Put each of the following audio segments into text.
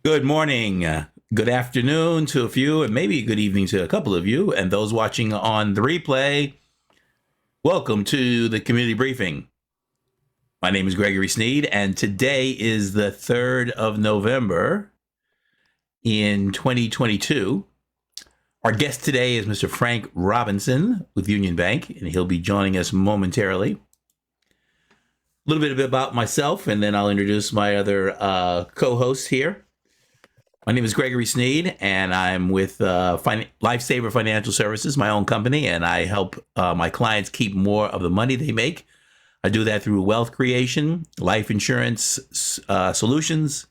Good morning, good afternoon to a few, and maybe good evening to a couple of you. And those watching on the replay, welcome to the community briefing. My name is Gregory Sneed, and today is the 3rd of November in 2022. Our guest today is Mr. Frank Robinson with Union Bank, and he'll be joining us momentarily. A little bit about myself, and then I'll introduce my other co-hosts here. My name is Gregory Sneed, and I'm with Lifesaver Financial Services, my own company, and I help my clients keep more of the money they make. I do that through wealth creation, life insurance solutions,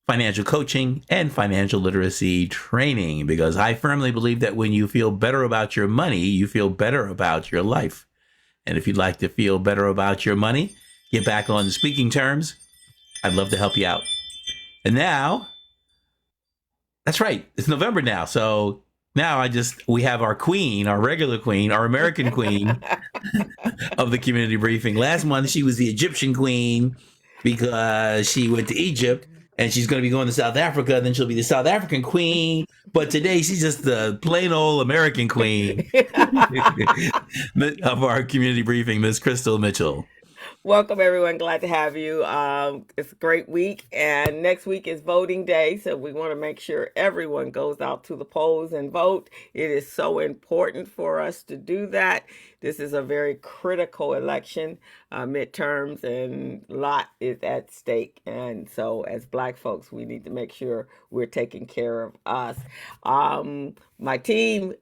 financial coaching, and financial literacy training, because I firmly believe that when you feel better about your money, you feel better about your life. And if you'd like to feel better about your money, get back on speaking terms, I'd love to help you out. And now, that's right. It's November now. So now we have our queen, our regular queen, our American queen of the community briefing. Last month, she was the Egyptian queen because she went to Egypt, and she's going to be going to South Africa. Then she'll be the South African queen. But today, she's just the plain old American queen of our community briefing, Miss Crystal Mitchell. Welcome, everyone. Glad to have you. It's a great week, and next week is voting day, so we want to make sure everyone goes out to the polls and vote. It is so important for us to do that. This is a very critical election, midterms, and a lot is at stake. And so, as Black folks, we need to make sure we're taking care of us. Our team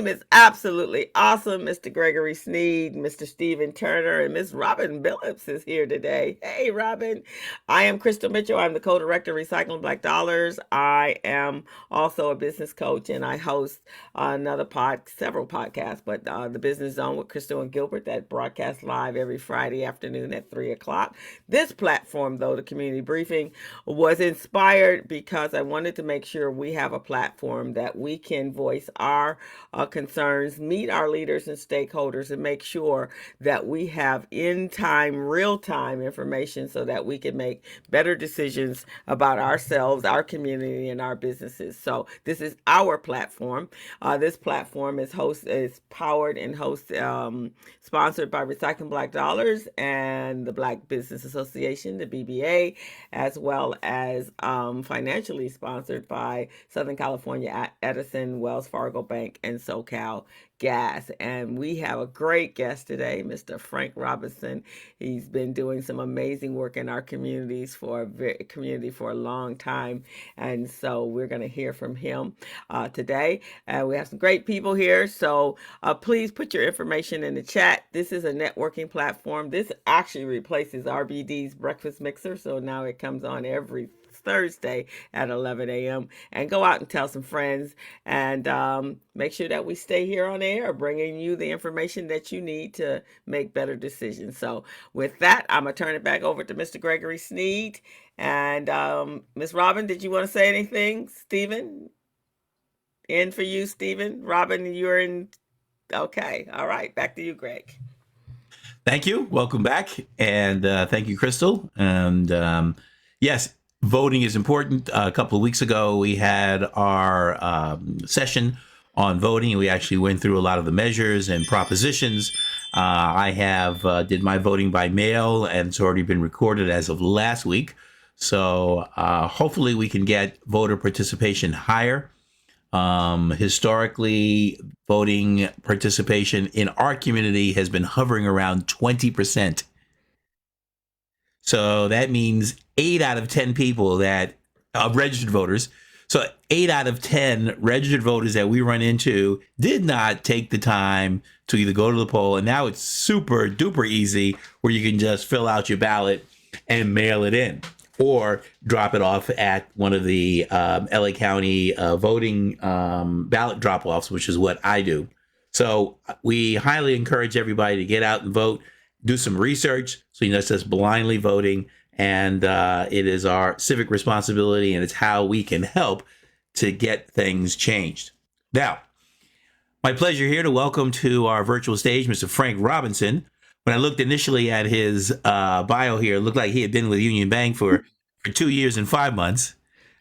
is absolutely awesome. Mr. Gregory Sneed, Mr. Stephen Turner, and Miss Robin Billups is here today. Hey, Robin. I am Crystal Mitchell. I'm the co-director of Recycling Black Dollars. I am also a business coach, and I host several podcasts, but the Business Zone with Crystal and Gilbert that broadcasts live every Friday afternoon at 3 o'clock. This platform, though, the community briefing, was inspired because I wanted to make sure we have a platform that we can voice our concerns, meet our leaders and stakeholders, and make sure that we have in time, real time information so that we can make better decisions about ourselves, our community, and our businesses. So this is our platform. This platform is powered and sponsored by Recycling Black Dollars and the Black Business Association, the BBA, as well as financially sponsored by Southern California Edison, Wells Fargo Bank, and SoCal Gas. And we have a great guest today, Mr. Frank Robinson. He's been doing some amazing work in our communities for a long time, and so we're going to hear from him today. And we have some great people here, so please put your information in the chat. This is a networking platform. This actually replaces RBD's Breakfast Mixer, so now it comes on every Thursday at 11 a.m. And go out and tell some friends, and make sure that we stay here on air, bringing you the information that you need to make better decisions. So with that, I'm going to turn it back over to Mr. Gregory Sneed. And Ms. Robin, did you want to say anything? Stephen? In for you, Stephen. Robin, you're in. Okay. All right. Back to you, Greg. Thank you. Welcome back. And thank you, Crystal. And yes, voting is important. A couple of weeks ago, we had our session on voting. We actually went through a lot of the measures and propositions. I have did my voting by mail, and it's already been recorded as of last week. So hopefully we can get voter participation higher. Historically, voting participation in our community has been hovering around 20%. So that means 8 out of 10 people that registered voters. So 8 out of 10 registered voters that we run into did not take the time to either go to the poll. And now it's super duper easy where you can just fill out your ballot and mail it in, or drop it off at one of the LA County voting ballot drop-offs, which is what I do. So we highly encourage everybody to get out and vote, do some research, so you're not just blindly voting. And it is our civic responsibility, and it's how we can help to get things changed. Now, my pleasure here to welcome to our virtual stage Mr. Frank Robinson. When I looked initially at his bio here, it looked like he had been with Union Bank for for 2 years and 5 months.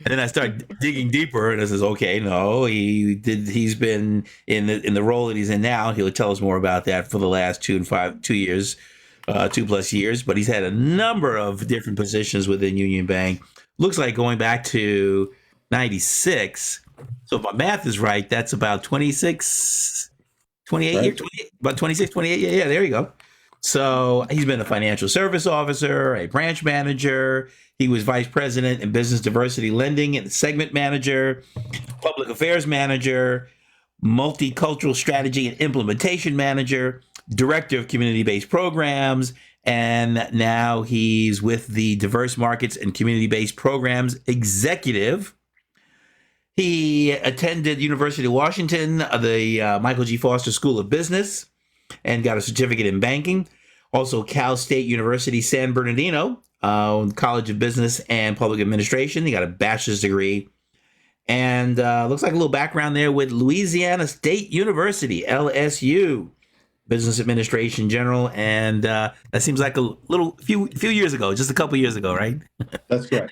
And then I start digging deeper, and I says, "Okay, no, he's been in the role that he's in now. He'll tell us more about that for the last 2 years, 2 plus years. But he's had a number of different positions within Union Bank. Looks like going back to '96. So if my math is right, that's about 26, 28 years, Right. 28, about 26, 28. Yeah, there you go. So he's been a financial service officer, a branch manager. He was vice president in business diversity lending and segment manager, public affairs manager, multicultural strategy and implementation manager, director of community based programs. And now he's with the diverse markets and community based programs executive. He attended University of Washington, the Michael G. Foster School of Business, and got a certificate in banking. Also, Cal State University, San Bernardino, College of Business and Public Administration. He got a bachelor's degree. And looks like a little background there with Louisiana State University, LSU, Business Administration General. And that seems like a few years ago, just a couple years ago, right? That's correct.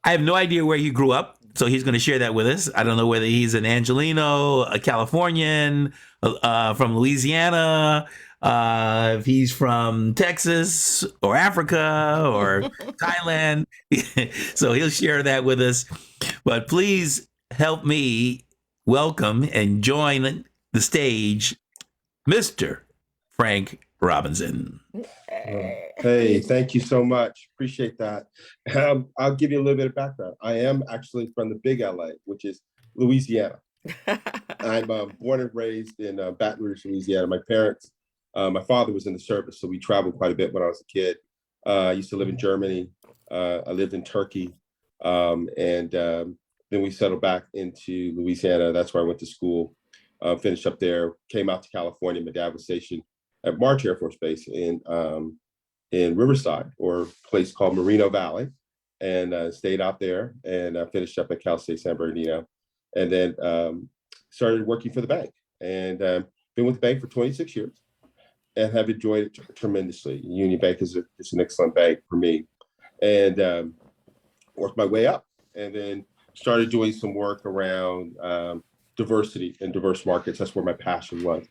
I have no idea where he grew up, so he's going to share that with us. I don't know whether he's an Angelino, a Californian, from Louisiana, if he's from Texas or Africa or Thailand. So he'll share that with us. But please help me welcome and join the stage, Mr. Frank Robinson. Hey, thank you so much. Appreciate that. I'll give you a little bit of background. I am actually from the big LA, which is Louisiana. I'm born and raised in Baton Rouge, Louisiana. My parents, my father was in the service, so we traveled quite a bit when I was a kid. I used to live in Germany. I lived in Turkey. And then we settled back into Louisiana. That's where I went to school, finished up there, came out to California. My dad was stationed at March Air Force Base in Riverside, or a place called Moreno Valley, and stayed out there and finished up at Cal State San Bernardino, and then started working for the bank, and been with the bank for 26 years and have enjoyed it tremendously. Union Bank is an excellent bank for me, and worked my way up, and then started doing some work around diversity and diverse markets. That's where my passion was,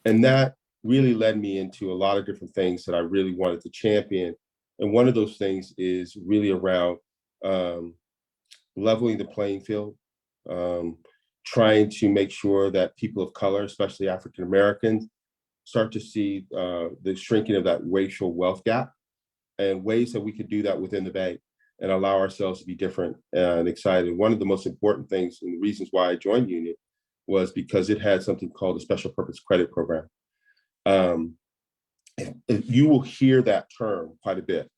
and that really led me into a lot of different things that I really wanted to champion. And one of those things is really around leveling the playing field, trying to make sure that people of color, especially African Americans, start to see the shrinking of that racial wealth gap, and ways that we could do that within the bank and allow ourselves to be different and excited. One of the most important things and the reasons why I joined Union was because it had something called a special purpose credit program. You will hear that term quite a bit.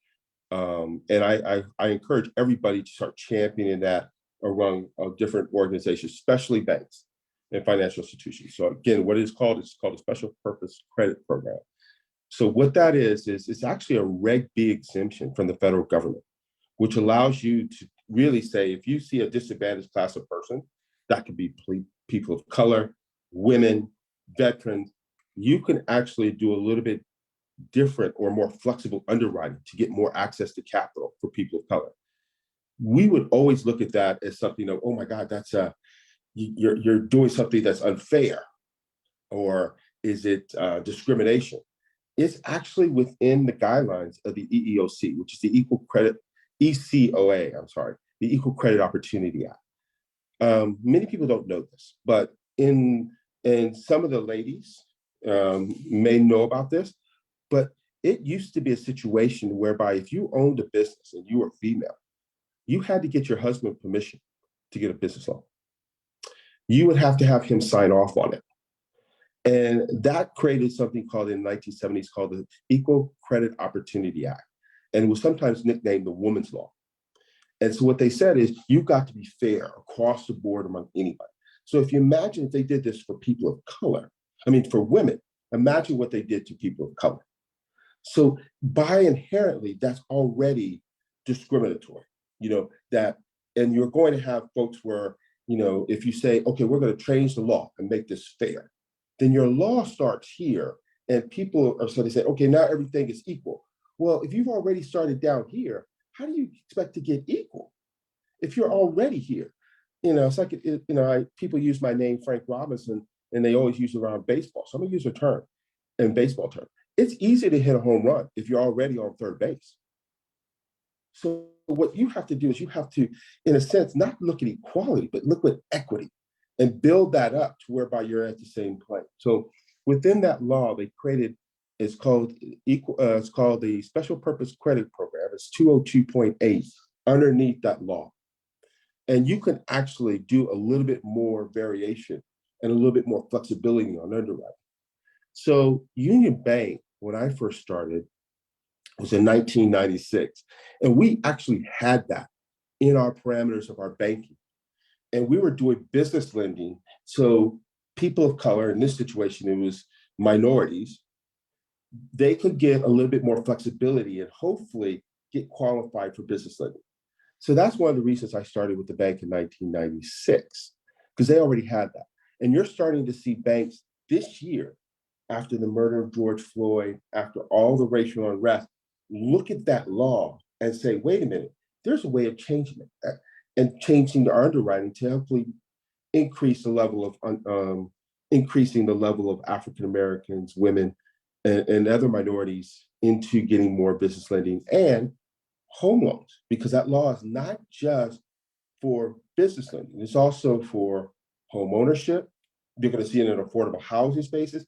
And I encourage everybody to start championing that around different organizations, especially banks and financial institutions. So again, what it's called a special purpose credit program. So what that is it's actually a Reg B exemption from the federal government, which allows you to really say, if you see a disadvantaged class of person, that could be people of color, women, veterans, you can actually do a little bit different or more flexible underwriting to get more access to capital for people of color. We would always look at that as something of, oh my God, that's you're doing something that's unfair, or is it discrimination? It's actually within the guidelines of the EEOC, which is the ECOA, the Equal Credit Opportunity Act. Many people don't know this, but in some of the ladies may know about this, but it used to be a situation whereby if you owned a business and you were female, you had to get your husband permission to get a business loan. You would have to have him sign off on it. And that created something called in the 1970s called the Equal Credit Opportunity Act. And it was sometimes nicknamed the woman's law. And so what they said is you've got to be fair across the board among anybody. So if you imagine if they did this for people of color, for women, imagine what they did to people of color. So by inherently, that's already discriminatory, and you're going to have folks where, if you say, okay, we're going to change the law and make this fair, then your law starts here and people are sort of saying, okay, now everything is equal. Well, if you've already started down here, how do you expect to get equal if you're already here? It's like, people use my name, Frank Robinson, and they always use it around baseball. So I'm gonna use a term in baseball term. It's easy to hit a home run if you're already on third base. So what you have to do is you have to, in a sense, not look at equality, but look at equity and build that up to whereby you're at the same plane. So within that law, they created, it's called the Special Purpose Credit Program. It's 202.8 underneath that law. And you can actually do a little bit more variation and a little bit more flexibility on underwriting. So Union Bank, when I first started, was in 1996. And we actually had that in our parameters of our banking. And we were doing business lending. So people of color, in this situation, it was minorities, they could get a little bit more flexibility and hopefully get qualified for business lending. So that's one of the reasons I started with the bank in 1996, because they already had that. And you're starting to see banks this year, after the murder of George Floyd, after all the racial unrest, look at that law and say, wait a minute, there's a way of changing it and changing the underwriting to hopefully increase the level of increasing the level of African Americans, women, and other minorities into getting more business lending and home loans, because that law is not just for business lending, it's also for home ownership. You're going to see it in affordable housing spaces,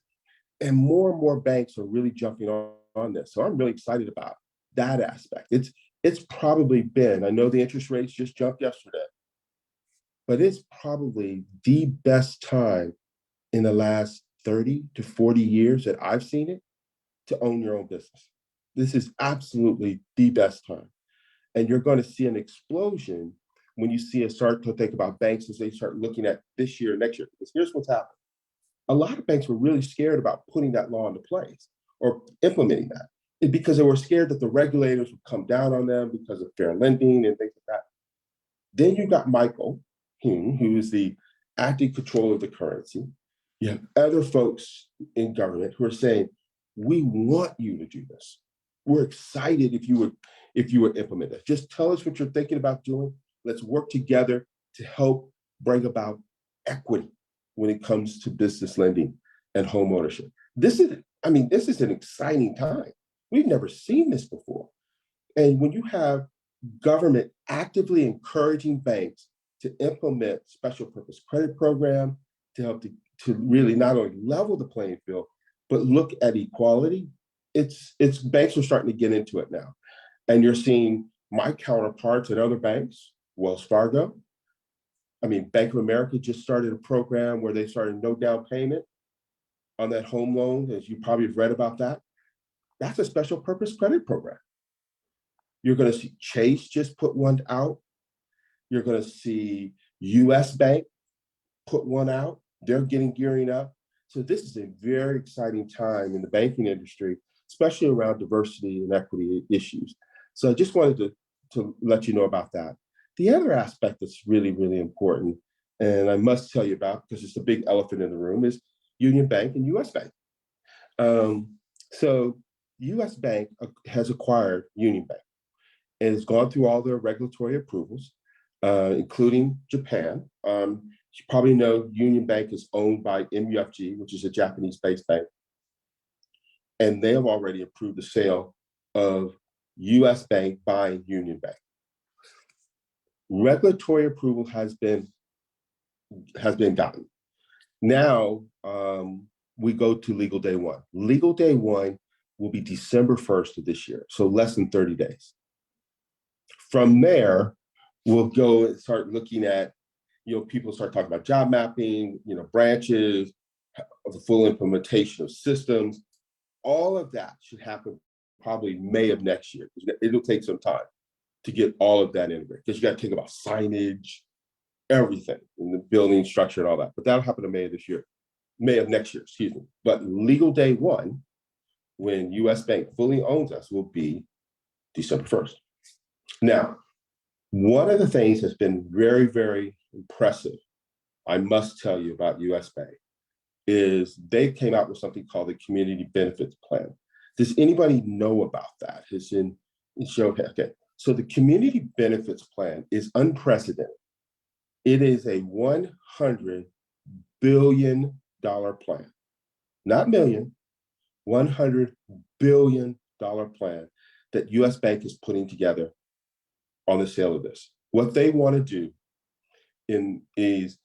and more banks are really jumping on this. So I'm really excited about that aspect. It's probably been, I know the interest rates just jumped yesterday, but it's probably the best time in the last 30 to 40 years that I've seen it to own your own business. This is absolutely the best time. And you're going to see an explosion when you see us start to think about banks as they start looking at this year, next year. Because here's what's happened. A lot of banks were really scared about putting that law into place or implementing that, because they were scared that the regulators would come down on them because of fair lending and things like that. Then you got Michael Hume, who is the acting controller of the currency. You have other folks in government who are saying, we want you to do this. We're excited if you would implement it. Just tell us what you're thinking about doing. Let's work together to help bring about equity when it comes to business lending and home ownership. This is an exciting time. We've never seen this before. And when you have government actively encouraging banks to implement special purpose credit program to help to really not only level the playing field, but look at equality, it's banks are starting to get into it now. And you're seeing my counterparts at other banks, Wells Fargo. Bank of America just started a program where they started no down payment on that home loan, as you probably have read about that. That's a special purpose credit program. You're going to see Chase just put one out. You're going to see US Bank put one out. They're gearing up. So this is a very exciting time in the banking industry, especially around diversity and equity issues. So I just wanted to let you know about that. The other aspect that's really, really important, and I must tell you about because it's a big elephant in the room, is Union Bank and US Bank. So US Bank has acquired Union Bank and has gone through all their regulatory approvals, including Japan. You probably know Union Bank is owned by MUFG, which is a Japanese-based bank. And they have already approved the sale of US Bank buying Union Bank. Regulatory approval has been gotten. Now we go to legal day one. Legal day one will be December 1st of this year, so less than 30 days. From there, we'll go and start looking at, people start talking about job mapping, branches, the full implementation of systems. All of that should happen probably May of next year. It'll take some time to get all of that integrated, because you got to think about signage, everything, and the building structure and all that. But that'll happen in May of next year, excuse me. But legal day one, when US Bank fully owns us, will be December 1st. Now, one of the things that's been very, very impressive, I must tell you, about US Bank is they came out with something called the Community Benefits Plan. Does anybody know about that? Okay. So the community benefits plan is unprecedented. It is a $100 billion plan, not million, $100 billion plan that US Bank is putting together on the sale of this. What they want to do is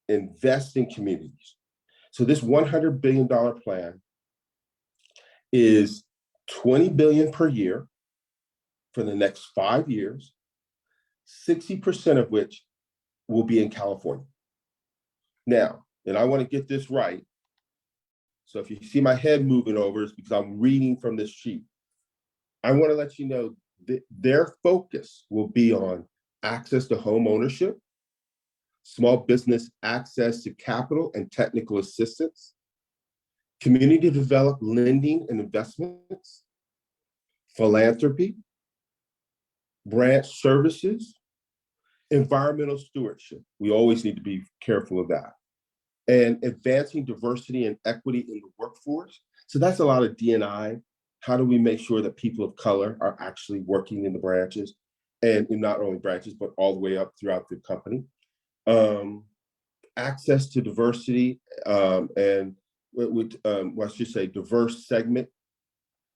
invest in communities. So this $100 billion plan is $20 billion per year for the next 5 years, 60% of which will be in California. Now, and I want to get this right. So if you see my head moving over, it's because I'm reading from this sheet. I want to let you know that their focus will be on access to home ownership, small business access to capital and technical assistance, community developed lending and investments, philanthropy, branch services, environmental stewardship. We always need to be careful of that. And advancing diversity and equity in the workforce. So that's a lot of D&I. How do we make sure that people of color are actually working in the branches, and in not only branches, but all the way up throughout the company? Access to diversity and let's just say diverse segment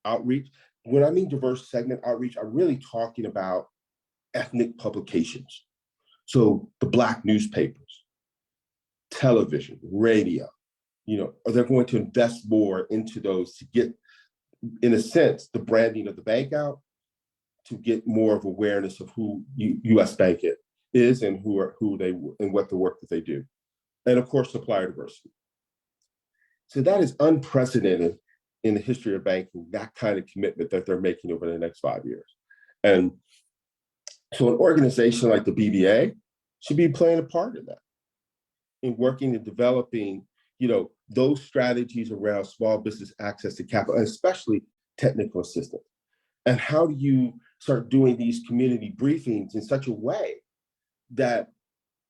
outreach. When I mean diverse segment outreach, I'm really talking about ethnic publications. So the Black newspapers, television, radio, they're going to invest more into those to get, in a sense, the branding of the bank out, to get more of awareness of who US Bank is and who they and what the work that they do. And of course, supplier diversity. So that is unprecedented in the history of banking, that kind of commitment that they're making over the next 5 years. And so an organization like the BBA should be playing a part in that, in working and developing, those strategies around small business access to capital, and especially technical assistance. And how do you start doing these community briefings in such a way that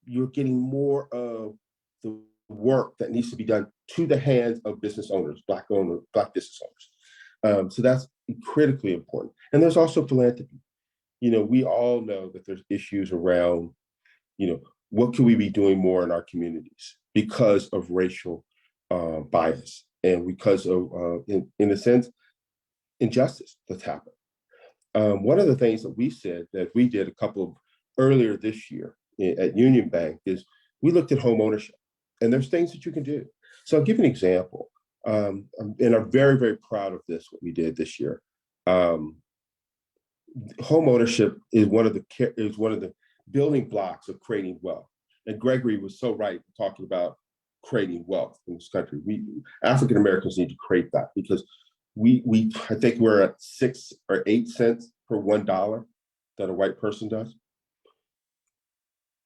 you're getting more of the work that needs to be done to the hands of business owners, Black business owners. So that's critically important. And there's also philanthropy. We all know that there's issues around, what can we be doing more in our communities because of racial bias and because of, in a sense, injustice that's happened. One of the things that we said that we did earlier this year at Union Bank is we looked at home ownership, and there's things that you can do. So I'll give an example, and I'm very, very proud of what we did this year. Home ownership is one of the building blocks of creating wealth. And Gregory was so right talking about creating wealth in this country. African Americans need to create that, because I think we're at 6 or 8 cents per $1 that a white person does.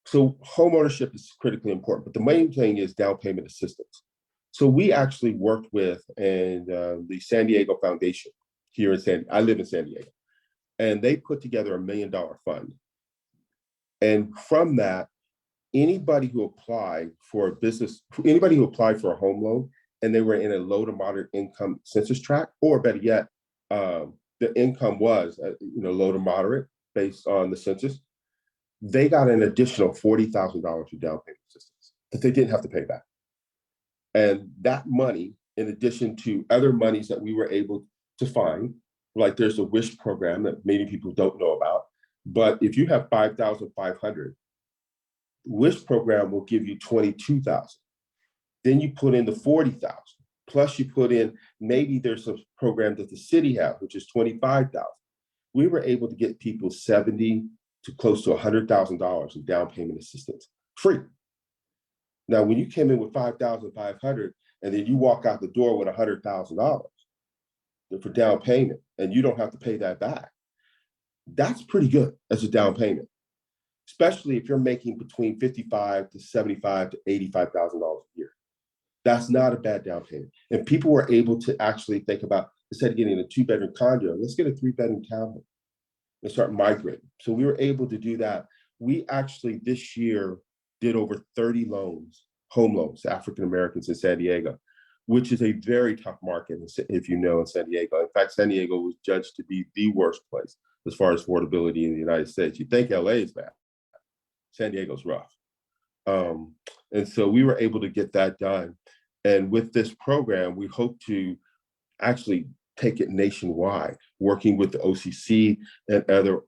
So home ownership is critically important, but the main thing is down payment assistance. So we actually worked with the San Diego Foundation here I live in San Diego, and they put together $1 million fund. And from that, anybody who applied for a home loan and they were in a low to moderate income census tract, or better yet, the income was low to moderate based on the census, they got an additional $40,000 in down payment assistance that they didn't have to pay back. And that money, in addition to other monies that we were able to find, like there's a WISH program that many people don't know about, but if you have $5,500, WISH program will give you $22,000. Then you put in the $40,000, plus you put in, maybe there's a program that the city has, which is $25,000. We were able to get people $70,000 to close to $100,000 in down payment assistance, free. Now, when you came in with $5,500 and then you walk out the door with $100,000 for down payment, and you don't have to pay that back, that's pretty good as a down payment, especially if you're making between $55,000 to $75,000 to $85,000 a year. That's not a bad down payment. And people were able to actually think about, instead of getting a 2-bedroom condo, let's get a 3-bedroom townhome and start migrating. So we were able to do that. We actually this year did over 30 home loans to African Americans in San Diego, which is a very tough market, if you know, in San Diego. In fact, San Diego was judged to be the worst place as far as affordability in the United States. You think LA is bad, San Diego's rough. And so we were able to get that done. And with this program, we hope to actually take it nationwide, working with the OCC and other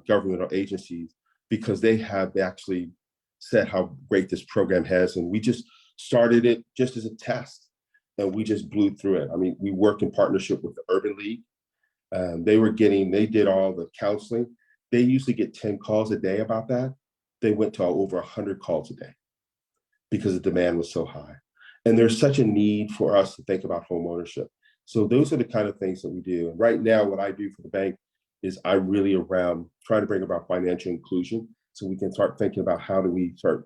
governmental agencies, because they have actually said how great this program has. And we just started it just as a test, and we just blew through it. I mean, we worked in partnership with the Urban League. They did all the counseling. They usually get 10 calls a day about that. They went to over 100 calls a day because the demand was so high. And there's such a need for us to think about home ownership. So those are the kind of things that we do. And right now, what I do for the bank is I really around trying to bring about financial inclusion, so we can start thinking about how do we start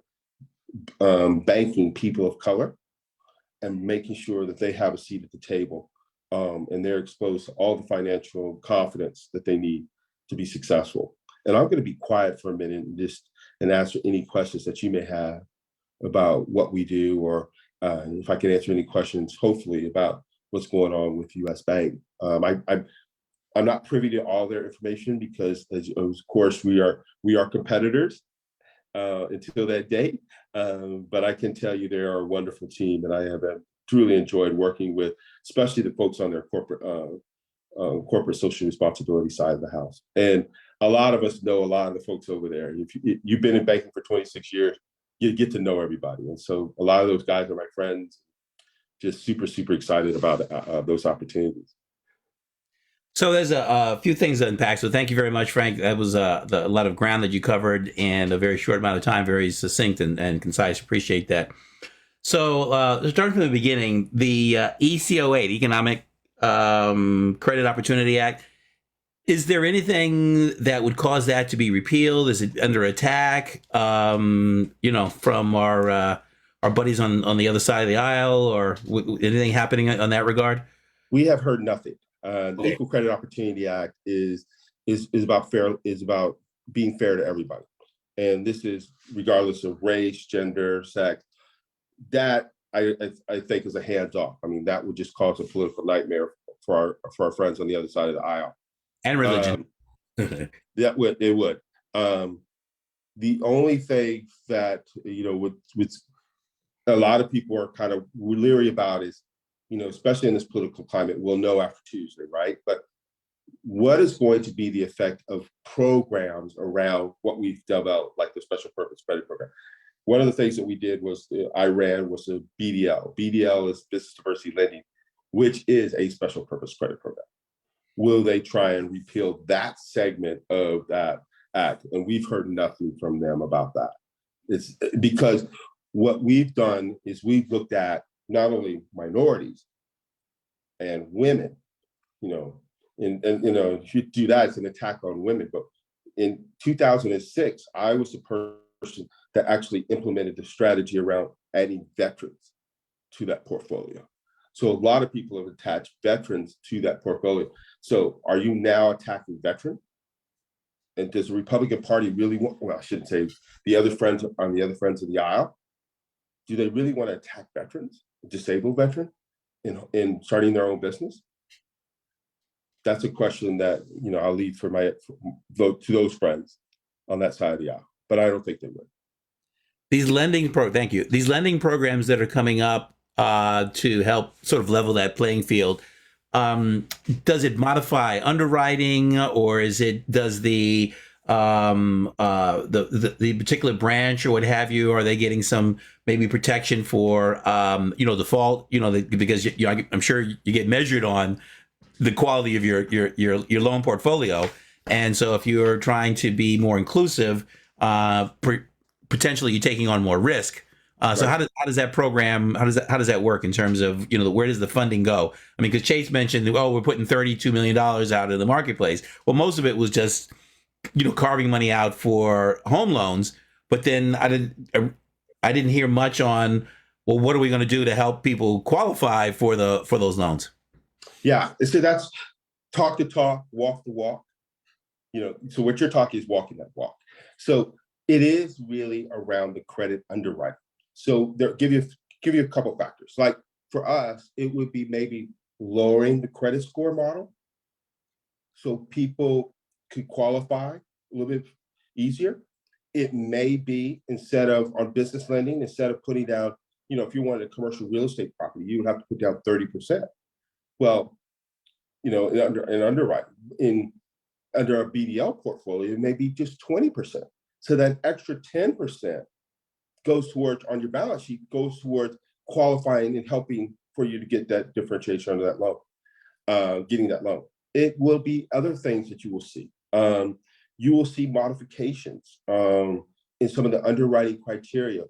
banking people of color and making sure that they have a seat at the table, and they're exposed to all the financial confidence that they need to be successful. And I'm going to be quiet for a minute and answer any questions that you may have about what we do, or if I can answer any questions, hopefully, about what's going on with US Bank. I'm not privy to all their information because, of course, we are competitors until that date. But I can tell you they are a wonderful team, and I have truly enjoyed working with, especially the folks on their corporate social responsibility side of the house. And a lot of us know a lot of the folks over there. If you've been in banking for 26 years, you get to know everybody. And so a lot of those guys are my friends, just super, super excited about those opportunities. So there's a few things to unpack. So thank you very much, Frank. That was a lot of ground that you covered in a very short amount of time, very succinct and concise. Appreciate that. So starting from the beginning, the ECO8, Economic Credit Opportunity Act, is there anything that would cause that to be repealed? Is it under attack, from our buddies on the other side of the aisle, or anything happening on that regard? We have heard nothing. The Equal Credit Opportunity Act is about being fair to everybody, and this is regardless of race, gender, sex. That I think is a hands off. I mean, that would just cause a political nightmare for our friends on the other side of the aisle. And religion. It would. The only thing that with a lot of people are kind of leery about is, especially in this political climate, we'll know after Tuesday, right? But what is going to be the effect of programs around what we've developed, like the Special Purpose Credit Program? One of the things that we did was I ran was a BDL. BDL is Business Diversity Lending, which is a special purpose credit program. Will they try and repeal that segment of that act? And we've heard nothing from them about that. It's because what we've done is we've looked at not only minorities and women, and if you do that, it's an attack on women. But in 2006, I was the person that actually implemented the strategy around adding veterans to that portfolio. So a lot of people have attached veterans to that portfolio. So are you now attacking veterans? And does the Republican Party really want, well, I shouldn't say the other friends of the aisle, do they really want to attack veterans, disabled veterans, in starting their own business? That's a question that, I'll leave for my vote to those friends on that side of the aisle, but I don't think they would. Thank you. These lending programs that are coming up to help sort of level that playing field, does it modify underwriting, or does the particular branch or what have you, are they getting some maybe protection for default, because I'm sure you get measured on the quality of your loan portfolio, and so if you're trying to be more inclusive, potentially you're taking on more risk. So how does that program, how does that work in terms of, where does the funding go? I mean, because Chase mentioned, we're putting $32 million out in the marketplace. Well, most of it was just, carving money out for home loans. But then I didn't hear much on, well, what are we going to do to help people qualify for those loans? Yeah, so that's talk the talk, walk the walk. So what you're talking is walking that walk. So it is really around the credit underwriting. So give you a couple of factors. Like for us, it would be maybe lowering the credit score model. So people could qualify a little bit easier. It may be, instead of on business lending, instead of putting down, if you wanted a commercial real estate property, you would have to put down 30%. Well, in underwriting, under a BDL portfolio, it may be just 20%. So that extra 10% goes towards, on your balance sheet, goes towards qualifying and helping for you to get that differentiation under that loan, getting that loan. It will be other things that you will see. You will see modifications in some of the underwriting criteria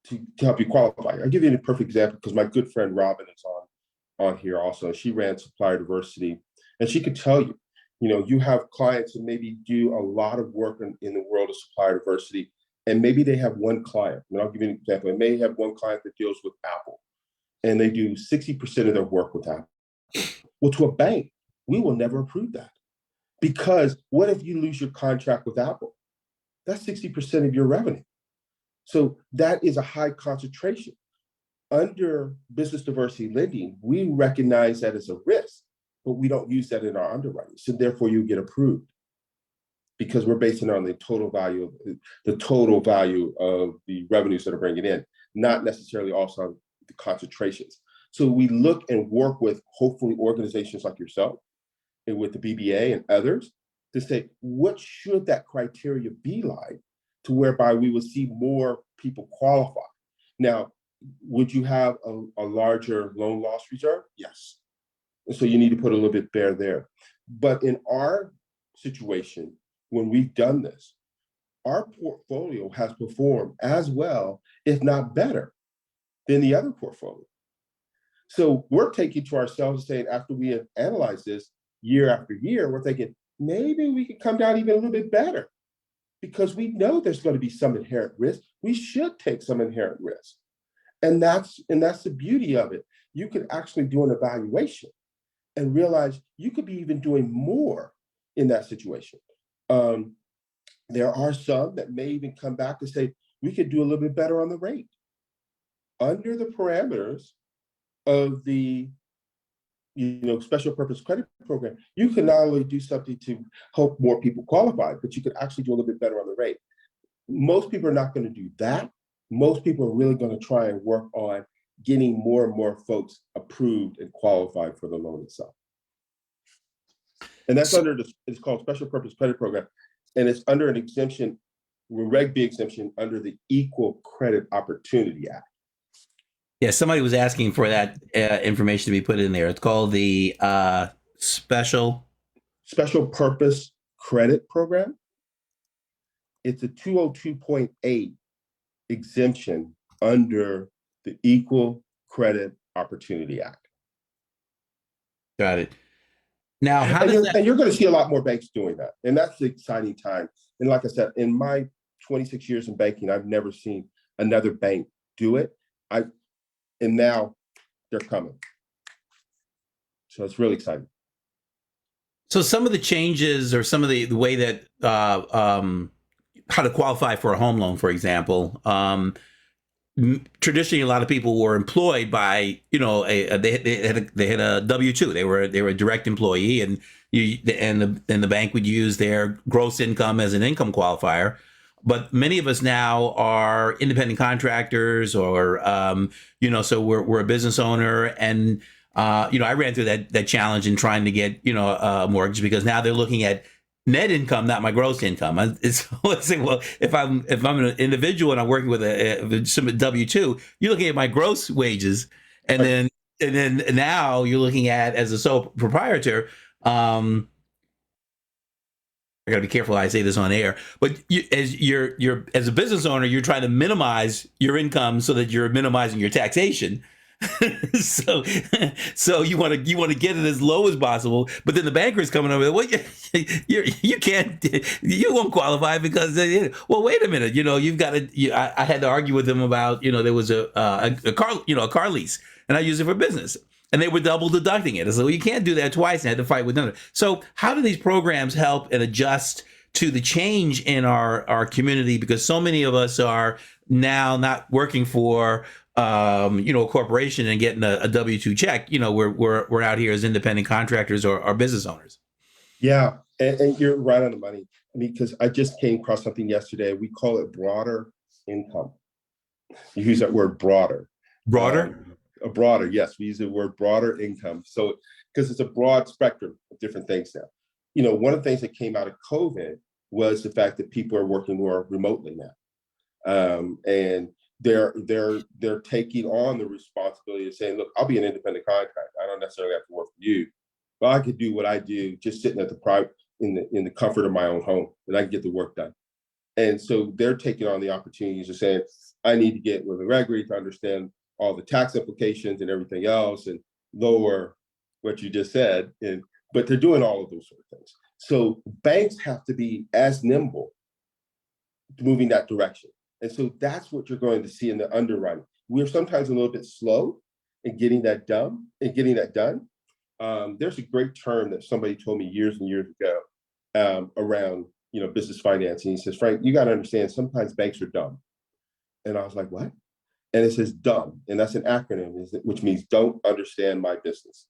to help you qualify. I'll give you a perfect example, because my good friend Robin is on here also. She ran supplier diversity, and she could tell you, you have clients that maybe do a lot of work in the world of supplier diversity, and maybe they have one client. And I'll give you an example. They may have one client that deals with Apple, and they do 60% of their work with Apple. Well, to a bank, we will never approve that. Because what if you lose your contract with Apple? That's 60% of your revenue. So that is a high concentration. Under business diversity lending, we recognize that as a risk, but we don't use that in our underwriting. So therefore you get approved, because we're basing it on the total value of the revenues that are bringing in, not necessarily also on the concentrations. So we look and work with, hopefully, organizations like yourself and with the BBA and others to say, what should that criteria be like, to whereby we will see more people qualify? Now, would you have a larger loan loss reserve? Yes. And so you need to put a little bit there. But in our situation, when we've done this, our portfolio has performed as well, if not better, than the other portfolio. So we're taking to ourselves and saying, after we have analyzed this year after year, we're thinking, maybe we could come down even a little bit better, because we know there's going to be some inherent risk. We should take some inherent risk. And that's the beauty of it. You could actually do an evaluation and realize you could be even doing more in that situation. There are some that may even come back to say, we could do a little bit better on the rate. Under the parameters of the special purpose credit program, you can not only do something to help more people qualify, but you could actually do a little bit better on the rate. Most people are not going to do that. Most people are really going to try and work on getting more and more folks approved and qualified for the loan itself. And that's it's called Special Purpose Credit Program. And it's under an exemption, Reg B exemption, under the Equal Credit Opportunity Act. Yeah, somebody was asking for that information to be put in there. It's called the Special Purpose Credit Program. It's a 202.8 exemption under the Equal Credit Opportunity Act. Got it. Now, and you're going to see a lot more banks doing that, and that's the exciting time. And like I said, in my 26 years in banking, I've never seen another bank do it. And now they're coming. So it's really exciting. So some of the changes, or some of the way that how to qualify for a home loan, for example, traditionally a lot of people were employed by, they had a W-2. They were a direct employee, and the bank would use their gross income as an income qualifier. But many of us now are independent contractors, or so we're a business owner, and I ran through that challenge in trying to get a mortgage, because now they're looking at net income, not my gross income. Let's say, well, if I'm an individual and I'm working with some W-2, you're looking at my gross wages, and then now you're looking at, as a sole proprietor. I got to be careful how I say this on air, but as a business owner, you're trying to minimize your income so that you're minimizing your taxation. so you want to get it as low as possible, but then the banker is coming over. Well, you can't, you won't qualify because well, wait a minute, you've got to. I had to argue with them about there was a car lease, and I use it for business. And they were double deducting it. So you can't do that twice, and I had to fight with them. So how do these programs help and adjust to the change in our community? Because so many of us are now not working for a corporation and getting a W-2 check. We're out here as independent contractors or business owners. Yeah, And you're right on the money. Because I just came across something yesterday. We call it broader income. You use that word broader. Broader? Broader, yes. We use the word broader income. So, because it's a broad spectrum of different things now. One of the things that came out of COVID was the fact that people are working more remotely now. And they're taking on the responsibility of saying, look, I'll be an independent contractor. I don't necessarily have to work for you, but I could do what I do just sitting at the private in the comfort of my own home, and I can get the work done. And so they're taking on the opportunities of saying, I need to get with the Gregory to understand all the tax implications and everything else and lower what you just said. But they're doing all of those sort of things. So banks have to be as nimble moving that direction. And so that's what you're going to see in the underwriting. We're sometimes a little bit slow in getting that done. There's a great term that somebody told me years and years ago around business financing. He says, Frank, you got to understand, sometimes banks are dumb. And I was like, what? And it says dumb, and that's an acronym, which means don't understand my business.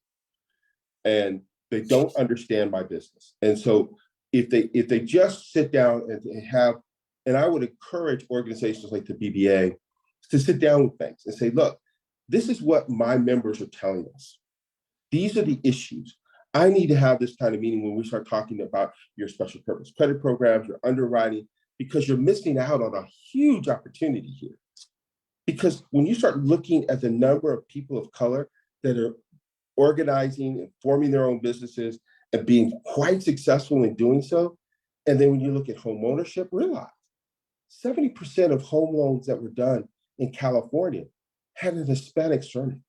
And they don't understand my business. And so if they just sit down and have, and I would encourage organizations like the BBA to sit down with banks and say, look, this is what my members are telling us. These are the issues. I need to have this kind of meeting when we start talking about your special purpose credit programs, your underwriting, because you're missing out on a huge opportunity here. Because when you start looking at the number of people of color that are organizing and forming their own businesses and being quite successful in doing so, and then when you look at home ownership, realize 70% of home loans that were done in California had an Hispanic surname.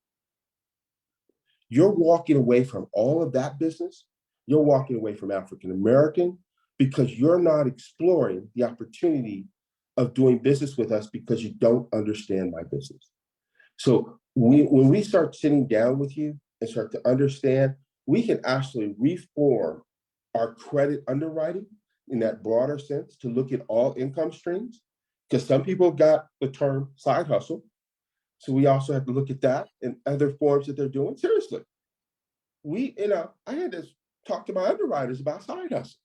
You're walking away from all of that business. You're walking away from African American because you're not exploring the opportunity of doing business with us because you don't understand my business. So when we start sitting down with you and start to understand, we can actually reform our credit underwriting in that broader sense to look at all income streams, because some people got the term side hustle. So we also have to look at that and other forms that they're doing. Seriously, I had to talk to my underwriters about side hustle.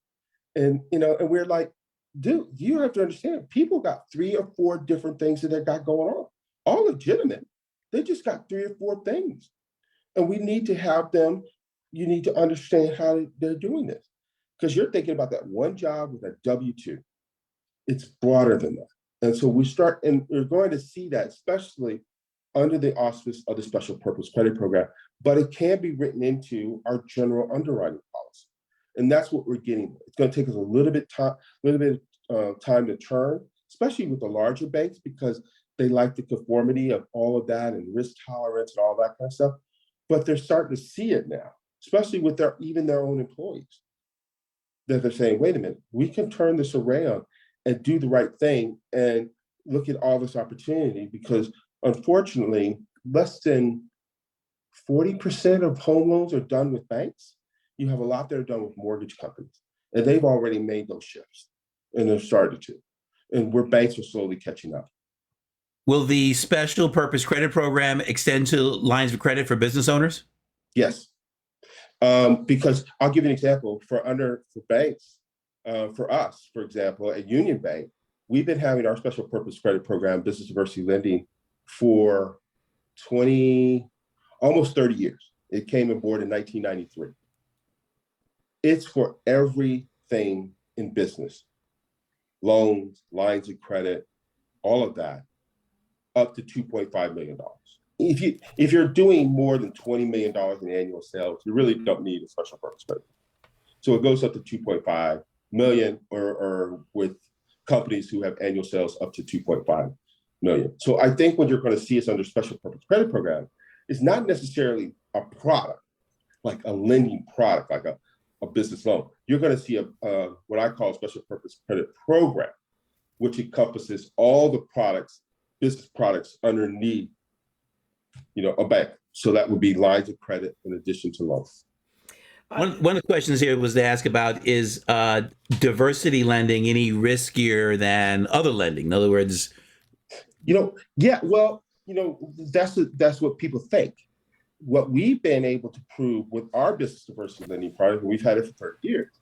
And we're like, dude, you have to understand, people got 3 or 4 different things that they got going on, all legitimate. They just got 3 or 4 things. And we need to have them, you need to understand how they're doing this. Because you're thinking about that one job with a W-2. It's broader than that. And so we're going to see that, especially under the auspice of the special purpose credit program, but it can be written into our general underwriting policy. And that's what we're getting. It's going to take us a little bit of time to turn, especially with the larger banks, because they like the conformity of all of that and risk tolerance and all that kind of stuff. But they're starting to see it now, especially with even their own employees, that they're saying, wait a minute, we can turn this around and do the right thing and look at all this opportunity, because unfortunately, less than 40% of home loans are done with banks. You have a lot that are done with mortgage companies, and they've already made those shifts, and they've started to, and where banks are slowly catching up. Will the special purpose credit program extend to lines of credit for business owners? Yes, because I'll give you an example. For banks, for us, for example, at Union Bank, we've been having our special purpose credit program, business diversity lending, for almost 30 years. It came aboard in 1993. It's for everything in business: loans, lines of credit, all of that, up to $2.5 million. If you're doing more than $20 million in annual sales, you really don't need a special purpose credit. So it goes up to 2.5 million, or with companies who have annual sales up to 2.5 million. So I think what you're going to see is under special purpose credit program is not necessarily a product, like a lending product, like a business loan. You're going to see what I call a special purpose credit program, which encompasses all the business products underneath, a bank. So that would be lines of credit in addition to loans. One of the questions here was to ask about, is diversity lending any riskier than other lending? In other words, yeah, well, that's what people think. What we've been able to prove with our business diversity lending product, and we've had it for 30 years,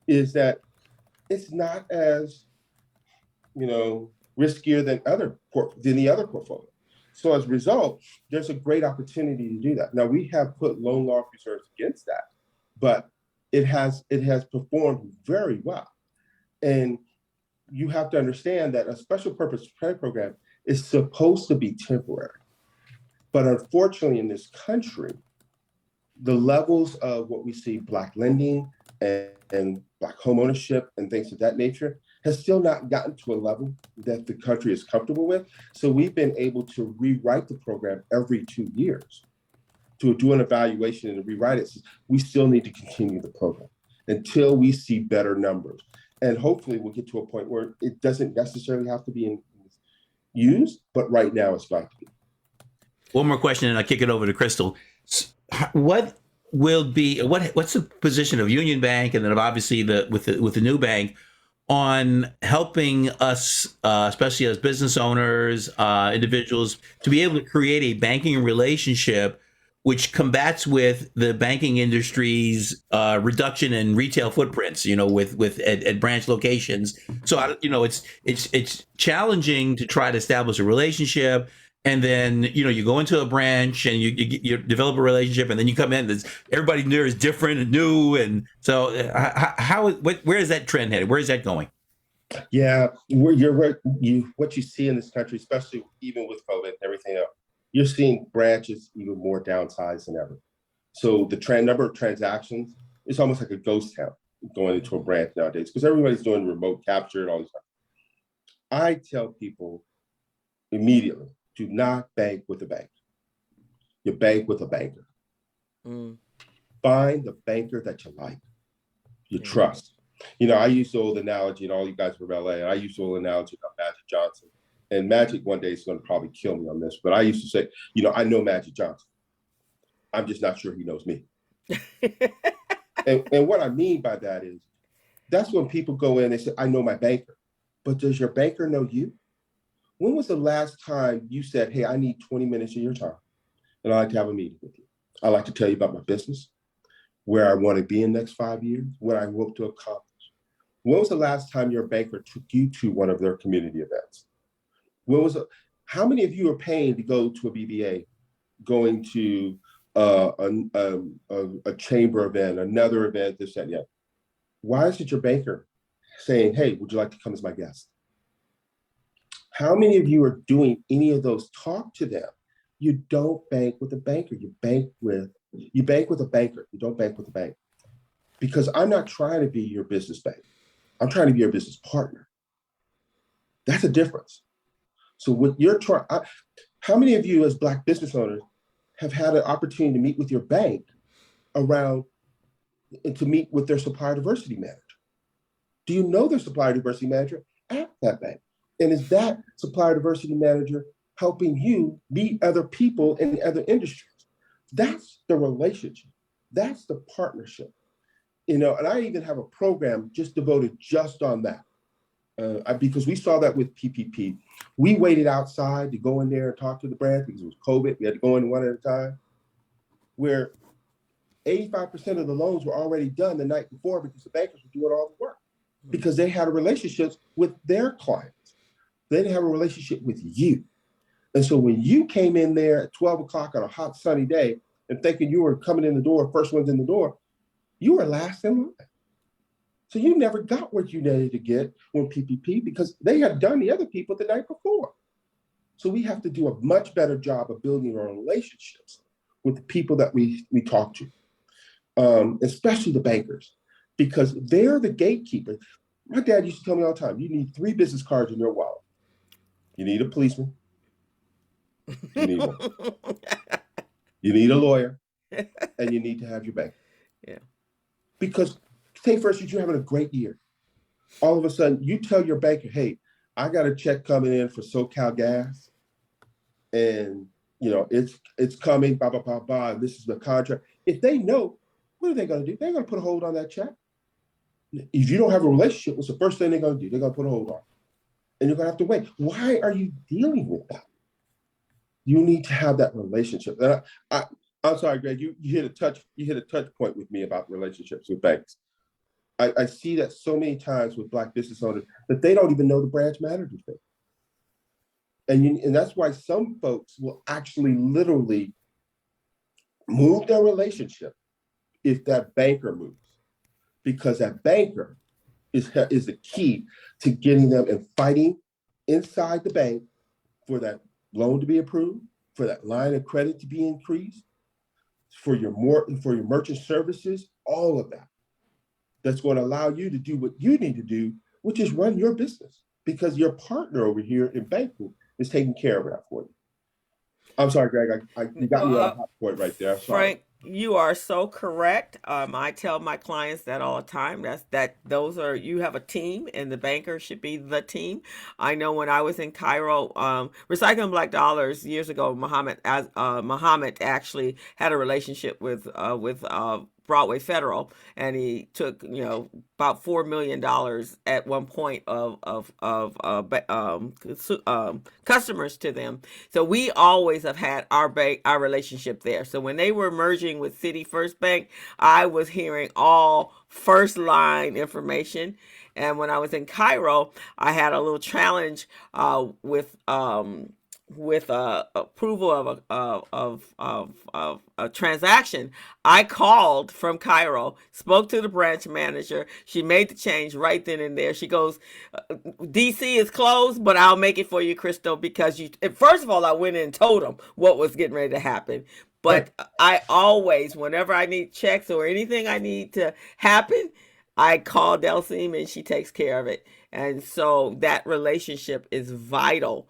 is that it's not as, riskier than the other portfolio. So as a result, there's a great opportunity to do that. Now we have put loan loss reserves against that, but it has performed very well. And you have to understand that a special purpose credit program is supposed to be temporary. But unfortunately, in this country, the levels of what we see Black lending and Black home ownership and things of that nature has still not gotten to a level that the country is comfortable with. So we've been able to rewrite the program every 2 years to do an evaluation and rewrite it. We still need to continue the program until we see better numbers. And hopefully we'll get to a point where it doesn't necessarily have to be used, but right now it's got to be. One more question, and I'll kick it over to Crystal. What will be what's the position of Union Bank, and then obviously with the new bank, on helping us, especially as business owners, individuals, to be able to create a banking relationship which combats with the banking industry's reduction in retail footprints, with at branch locations. So it's challenging to try to establish a relationship, and then you go into a branch and you develop a relationship, and then you come in. Everybody there is different and new, and so where is that trend headed? Where is that going? Yeah, what you see in this country, especially even with COVID and everything else, you're seeing branches even more downsized than ever. So the number of transactions is almost like a ghost town going into a branch nowadays because everybody's doing remote capture and all this stuff. I tell people immediately, do not bank with a bank. You bank with a banker. Find the banker that you like, you trust. I use the old analogy, and all you guys from LA, and I use the old analogy about Magic Johnson. And Magic one day is going to probably kill me on this, but I used to say, I know Magic Johnson. I'm just not sure he knows me. and what I mean by that is, that's when people go in and say, I know my banker. But does your banker know you? When was the last time you said, hey, I need 20 minutes of your time, and I'd like to have a meeting with you? I'd like to tell you about my business, where I want to be in the next 5 years, what I hope to accomplish. When was the last time your banker took you to one of their community events? How many of you are paying to go to a BBA, going to a chamber event, another event, this, that, and the other? Why is it your banker saying, hey, would you like to come as my guest? How many of you are doing any of those? Talk to them. You don't bank with a banker. You bank with a banker. You don't bank with a bank. Because I'm not trying to be your business bank. I'm trying to be your business partner. That's a difference. So what you're trying, how many of you as Black business owners have had an opportunity to meet with your bank and to meet with their supplier diversity manager? Do you know their supplier diversity manager at that bank? And is that supplier diversity manager helping you meet other people in other industries? That's the relationship. That's the partnership. And I even have a program just devoted just on that. Because we saw that with PPP. We waited outside to go in there and talk to the branch because it was COVID. We had to go in one at a time, where 85% of the loans were already done the night before because the bankers were doing all the work because they had relationships with their clients. They didn't have a relationship with you. And so when you came in there at 12 o'clock on a hot, sunny day and thinking you were coming in the door, first ones in the door, you were last in line. So you never got what you needed to get on PPP because they had done the other people the night before. So we have to do a much better job of building our relationships with the people that we talk to, especially the bankers, because they're the gatekeepers. My dad used to tell me all the time, you need 3 business cards in your wallet. You need a policeman. You need one. You need a lawyer, and you need to have your bank. Yeah. Because say for instance, you're having a great year. All of a sudden, you tell your banker, hey, I got a check coming in for SoCal Gas, and it's coming, blah, blah, blah, blah, and this is the contract. If they know, what are they going to do? They're going to put a hold on that check. If you don't have a relationship, what's the first thing they're going to do? They're going to put a hold on. And you're going to have to wait. Why are you dealing with that? You need to have that relationship. And I'm sorry, Greg, you hit a touch point with me about relationships with banks. I see that so many times with Black business owners that they don't even know the branch manager thing. And that's why some folks will actually literally move their relationship if that banker moves, because that banker is the key to getting them and fighting inside the bank for that loan to be approved, for that line of credit to be increased, for your merchant services, all of that. That's going to allow you to do what you need to do, which is run your business, because your partner over here in banking is taking care of that for you. I'm sorry, Greg. You got me on a hot point right there. I'm sorry. Frank, you are so correct. I tell my clients that all the time. You have a team, and the banker should be the team. I know when I was in Cairo, recycling black dollars years ago, Muhammad actually had a relationship with Broadway Federal, and he took about $4 million at one point of customers to them. So we always have had our relationship there. So when they were merging with City First Bank, I was hearing all first line information. And when I was in Cairo, I had a little challenge with approval of a transaction. I called from Cairo, spoke to the branch manager. She made the change right then and there. She goes, DC is closed, but I'll make it for you, Crystal, because first of all, I went in and told them what was getting ready to happen. But I always, whenever I need checks or anything I need to happen, I call Delseem and she takes care of it. And so that relationship is vital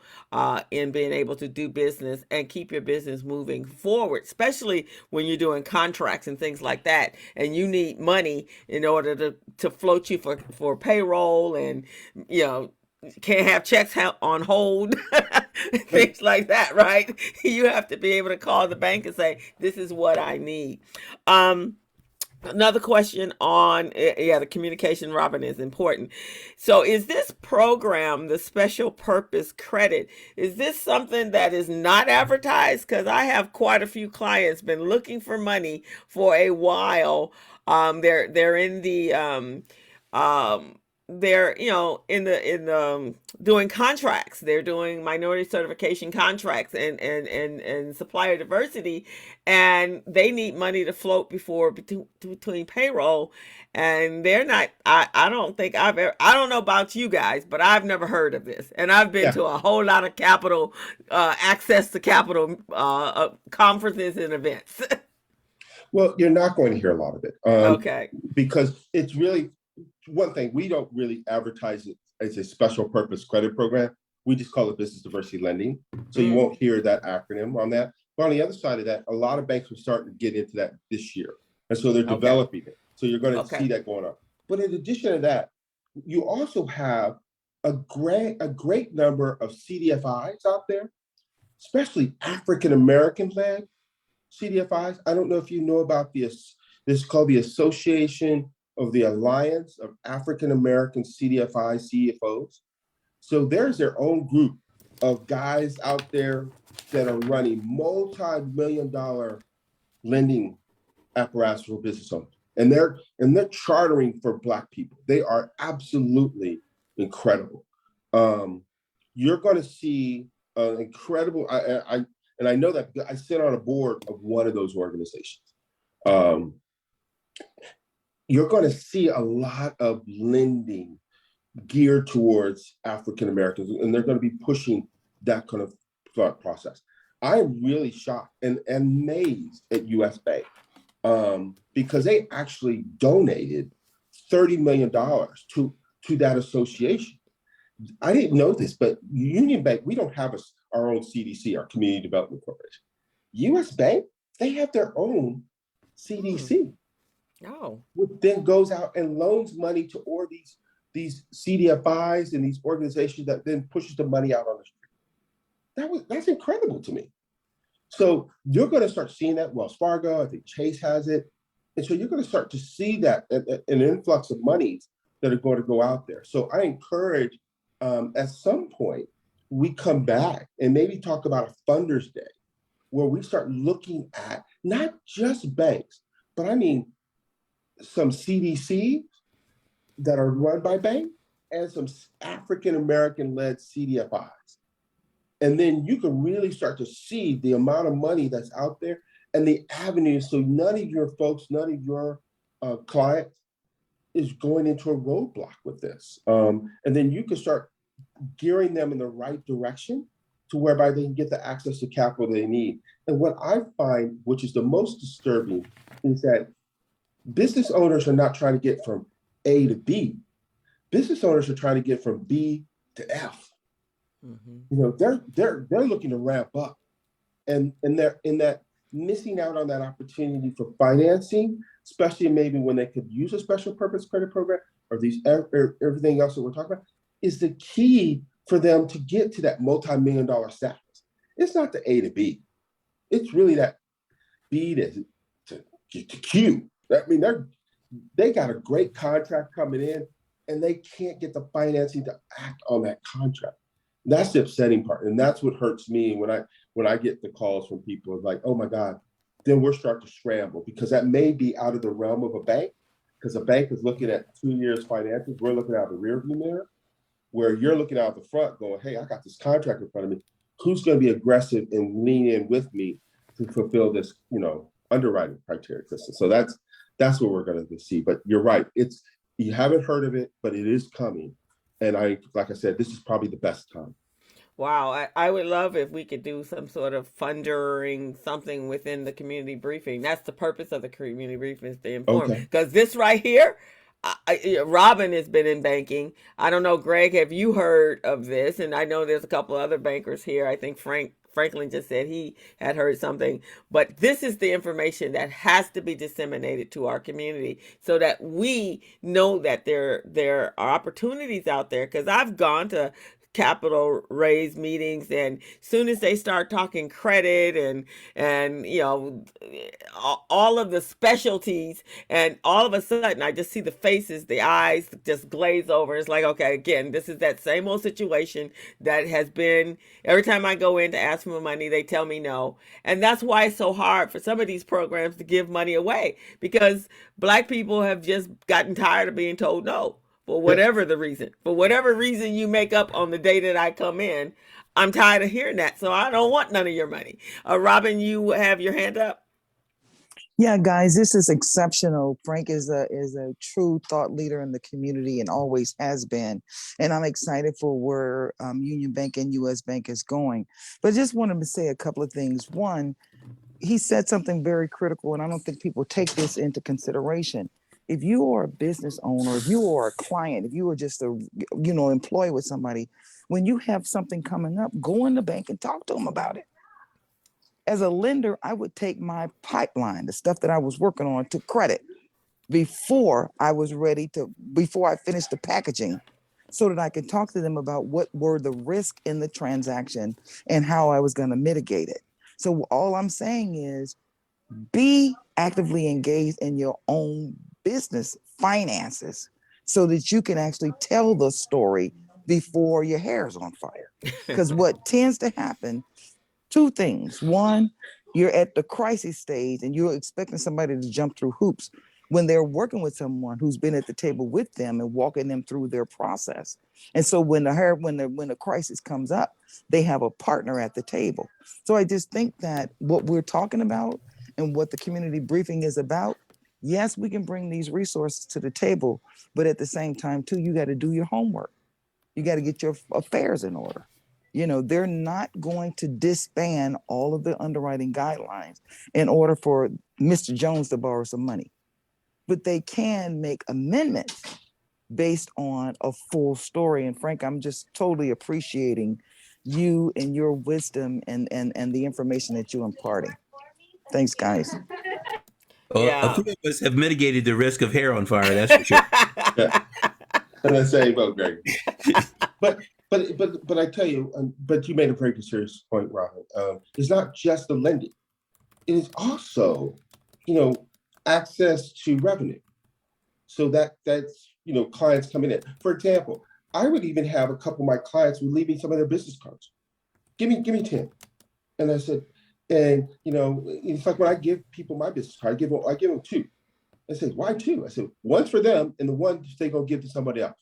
in being able to do business and keep your business moving forward, especially when you're doing contracts and things like that. And you need money in order to float you for payroll, and, can't have checks on hold, things like that, right? You have to be able to call the bank and say, this is what I need. Another question on, the communication, Robin, is important. So is this program, the special purpose credit, is this something that is not advertised? Because I have quite a few clients been looking for money for a while. They're in the they're in the doing contracts. They're doing minority certification contracts and supplier diversity, and they need money to float between payroll, and they're not. I don't think I don't know about you guys, but I've never heard of this, and I've been to a whole lot of capital access to capital conferences and events. Well, you're not going to hear a lot of it. Okay. Because it's really, one thing, we don't really advertise it as a special purpose credit program. We just call it business diversity lending. So you won't hear that acronym on that. But on the other side of that, a lot of banks are starting to get into that this year. And so they're developing it. So you're going to see that going on. But in addition to that, you also have a great number of CDFIs out there, especially African-American led CDFIs. I don't know if you know about this is called the Association of the Alliance of African American CDFI CFOs. So there's their own group of guys out there that are running multi-million-dollar lending apparatus for business owners, and they're chartering for Black people. They are absolutely incredible. You're going to see an incredible. I know that I sit on a board of one of those organizations. You're going to see a lot of lending geared towards African Americans, and they're going to be pushing that kind of thought process. I am really shocked and amazed at US Bank because they actually donated $30 million to that association. I didn't know this, but Union Bank, we don't have our own CDC, our Community Development Corporation. US Bank, they have their own CDC. Oh. Which then goes out and loans money to all these CDFIs and these organizations that then pushes the money out on the street. That's incredible to me. So you're going to start seeing that. Wells Fargo, I think Chase has it. And so you're going to start to see that an influx of monies that are going to go out there. So I encourage at some point we come back and maybe talk about a Funders Day where we start looking at not just banks, but I mean some CDC, that are run by banks and some African-American led CDFIs. And then you can really start to see the amount of money that's out there and the avenues. So none of your folks, none of your clients is going into a roadblock with this. And then you can start gearing them in the right direction to whereby they can get the access to capital they need. And what I find, which is the most disturbing, is that business owners are not trying to get from A to B. Business owners are trying to get from B to F. Mm-hmm. You know, they're looking to ramp up, and they're in that missing out on that opportunity for financing, especially maybe when they could use a special purpose credit program or these everything else that we're talking about, is the key for them to get to that multi-million-dollar status. It's not the A to B. It's really that B to Q. I mean, they got a great contract coming in, and they can't get the financing to act on that contract. That's the upsetting part, and that's what hurts me when I get the calls from people like, "Oh my God," then we're starting to scramble because that may be out of the realm of a bank, because a bank is looking at 2 years financials. We're looking out the rearview mirror, where you're looking out the front, going, "Hey, I got this contract in front of me. Who's going to be aggressive and lean in with me to fulfill this, underwriting criteria, Kristen?" So that's what we're going to see. But you're right. You haven't heard of it, but it is coming. And like I said, this is probably the best time. Wow, I would love if we could do some sort of fundering, something within the community briefing. That's the purpose of the community briefing, is to inform. Because this right here, Robin has been in banking. I don't know, Greg, have you heard of this? And I know there's a couple other bankers here. I think Franklin just said he had heard something, but this is the information that has to be disseminated to our community so that we know that there are opportunities out there. Because I've gone to capital raise meetings, and soon as they start talking credit and all of the specialties, and all of a sudden I just see the faces, the eyes just glaze over. It's like, okay, again, this is that same old situation that has been every time I go in to ask for money, they tell me no. And that's why it's so hard for some of these programs to give money away, because Black people have just gotten tired of being told no. For whatever the reason, for whatever reason you make up on the day that I come in, I'm tired of hearing that. So I don't want none of your money. Robin, you have your hand up. Yeah, guys, this is exceptional. Frank is a true thought leader in the community and always has been. And I'm excited for where Union Bank and US Bank is going. But I just wanted to say a couple of things. One, he said something very critical, and I don't think people take this into consideration. If you are a business owner, if you are a client, if you are just a employee with somebody, when you have something coming up, go in the bank and talk to them about it. As a lender, I would take my pipeline, the stuff that I was working on, to credit before I finished the packaging, so that I could talk to them about what were the risks in the transaction and how I was going to mitigate it. So all I'm saying is, be actively engaged in your own business finances so that you can actually tell the story before your hair is on fire. Because what tends to happen, two things. One, you're at the crisis stage and you're expecting somebody to jump through hoops when they're working with someone who's been at the table with them and walking them through their process. And so when the crisis comes up, they have a partner at the table. So I just think that what we're talking about and what the community briefing is about, yes, we can bring these resources to the table, but at the same time too, you got to do your homework. You got to get your affairs in order. They're not going to disband all of the underwriting guidelines in order for Mr. Jones to borrow some money, but they can make amendments based on a full story. And Frank, I'm just totally appreciating you and your wisdom and the information that you're imparting. Thanks, guys. Well, a few of us have mitigated the risk of hair on fire, that's for sure. And I say about Greg. But I tell you, but you made a very serious point, Robin. It's not just the lending; it is also, access to revenue. So that's clients coming in. For example, I would even have a couple of my clients who leave me some of their business cards. Give me 10, and I said, and it's like when I give people my business card, I give them 2. I said, why two? I said, one's for them and the one they're going to give to somebody else.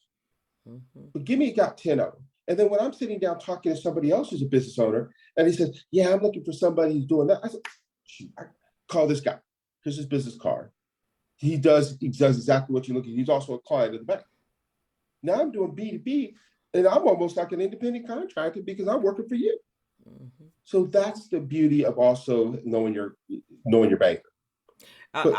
But give me got 10 of them. And then when I'm sitting down talking to somebody else who's a business owner, and he says, yeah, I'm looking for somebody who's doing that. I said, shoot, I call this guy. Here's his business card. He does exactly what you're looking for. He's also a client of the bank. Now I'm doing B2B, and I'm almost like an independent contractor because I'm working for you. So that's the beauty of also knowing your banker. And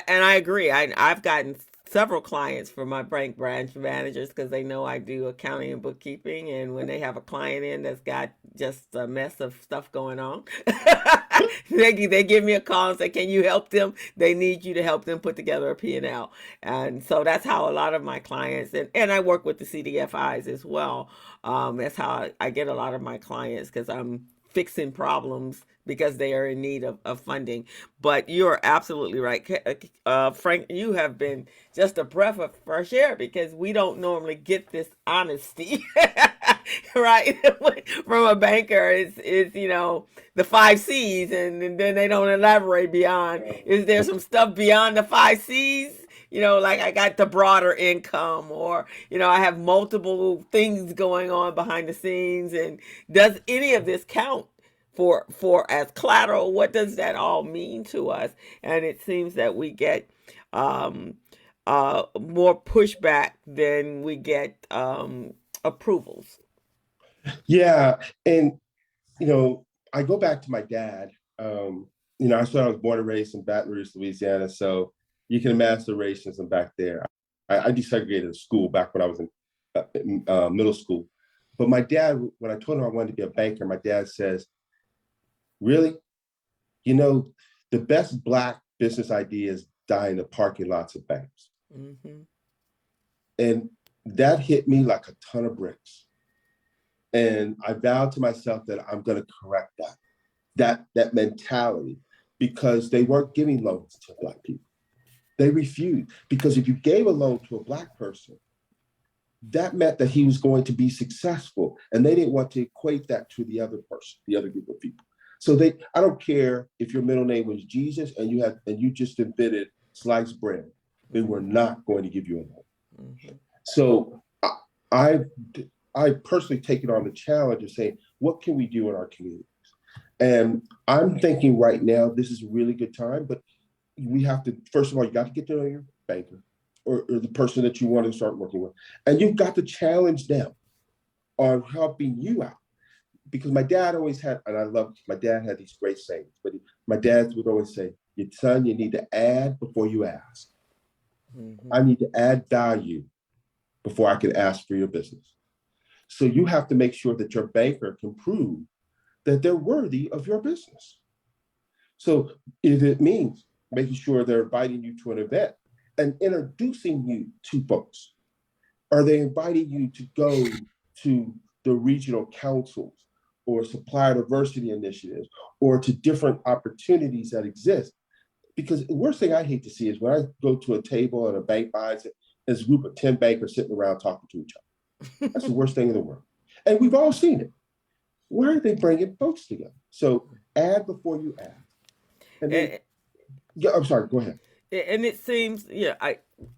I agree. I've gotten several clients from my bank branch managers because they know I do accounting and bookkeeping. And when they have a client in that's got just a mess of stuff going on, they give me a call and say, can you help them? They need you to help them put together a P&L. And so that's how a lot of my clients, and I work with the CDFIs as well. That's how I get a lot of my clients because I'm fixing problems because they are in need of funding. But you're absolutely right. Frank, you have been just a breath of fresh air because we don't normally get this honesty, right? From a banker. It's the 5 C's, and then they don't elaborate beyond. Is there some stuff beyond the 5 C's? Like I got the broader income, or, I have multiple things going on behind the scenes. And does any of this count for as collateral? What does that all mean to us? And it seems that we get more pushback than we get approvals. Yeah. And, I go back to my dad. I was born and raised in Baton Rouge, Louisiana. So you can imagine the racism back there. I desegregated school back when I was in middle school. But my dad, when I told him I wanted to be a banker, my dad says, really? The best Black business ideas die in the parking lots of banks. And that hit me like a ton of bricks. And I vowed to myself that I'm going to correct that mentality, because they weren't giving loans to Black people. They refused, because if you gave a loan to a Black person, that meant that he was going to be successful. And they didn't want to equate that to the other person, the other group of people. So I don't care if your middle name was Jesus and you just invented sliced bread, they were not going to give you a loan. So I personally taken on the challenge of saying, what can we do in our communities? And I'm thinking right now, this is a really good time, but we have to, first of all, you got to get to know your banker or the person that you want to start working with. And you've got to challenge them on helping you out. Because my dad always had, and I love, my dad had these great sayings, but my dad would always say, your son, you need to add before you ask. I need to add value before I can ask for your business. So you have to make sure that your banker can prove that they're worthy of your business. So if it means making sure they're inviting you to an event and introducing you to folks, are they inviting you to go to the regional councils or supplier diversity initiatives or to different opportunities that exist? Because the worst thing I hate to see is when I go to a table and a bank buys it, there's a group of 10 bankers sitting around talking to each other. That's the worst thing in the world. And we've all seen it. Why are they bringing folks together? So add before you ask. And then, yeah, I'm sorry, go ahead. And it seems, there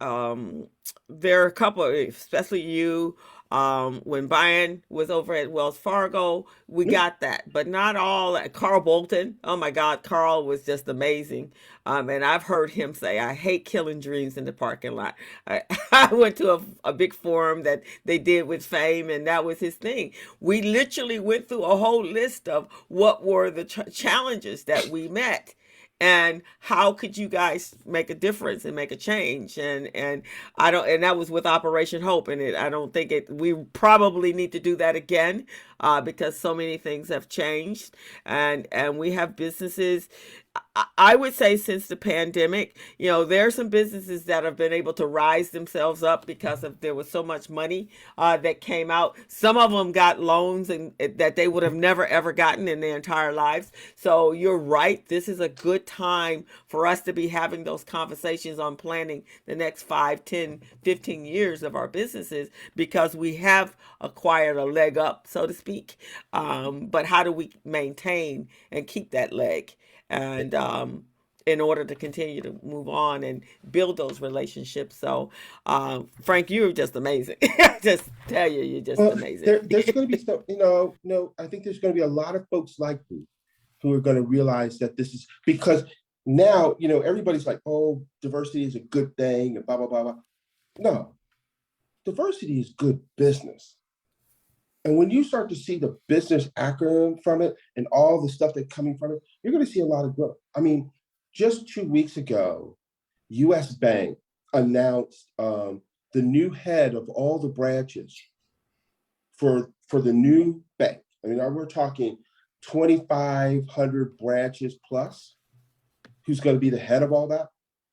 are a couple, especially you, when Brian was over at Wells Fargo, we got that, but not all. Carl Bolton, oh my God, Carl was just amazing. And I've heard him say, I hate killing dreams in the parking lot. I went to a big forum that they did with Fame, and that was his thing. We literally went through a whole list of what were the challenges that we met. And how could you guys make a difference and make a change? And that was with Operation Hope. And I don't think we probably need to do that again, because so many things have changed, and we have businesses. I would say since the pandemic, there are some businesses that have been able to rise themselves up because there was so much money that came out. Some of them got loans and that they would have never, ever gotten in their entire lives. So you're right. This is a good time for us to be having those conversations on planning the next 5, 10, 15 years of our businesses, because we have acquired a leg up, so to speak. But how do we maintain and keep that leg? And in order to continue to move on and build those relationships. So, Frank, you're just amazing. I just tell you, you're just Well, amazing. there's going to be some, no, I think there's going to be a lot of folks like me who are going to realize that this is because now, everybody's like, oh, diversity is a good thing and blah, blah, blah, blah. No, diversity is good business. And when you start to see the business acronym from it and all the stuff that's coming from it, you're going to see a lot of growth. I mean, just 2 weeks ago, US Bank announced the new head of all the branches for the new bank. I mean, we're talking 2,500 branches plus. Who's going to be the head of all that?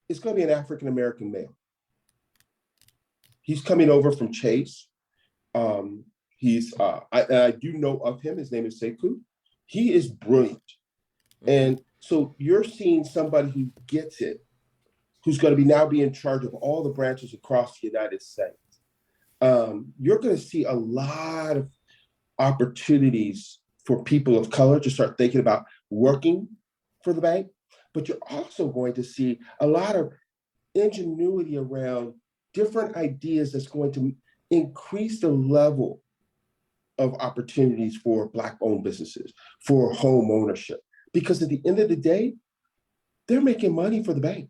It's going to be an African-American male. He's coming over from Chase. I do know of him. His name is Sekou. He is brilliant. And so you're seeing somebody who gets it, who's going to be in charge of all the branches across the United States. You're going to see a lot of opportunities for people of color to start thinking about working for the bank, but you're also going to see a lot of ingenuity around different ideas that's going to increase the level of opportunities for Black-owned businesses, for home ownership. Because at the end of the day, they're making money for the bank.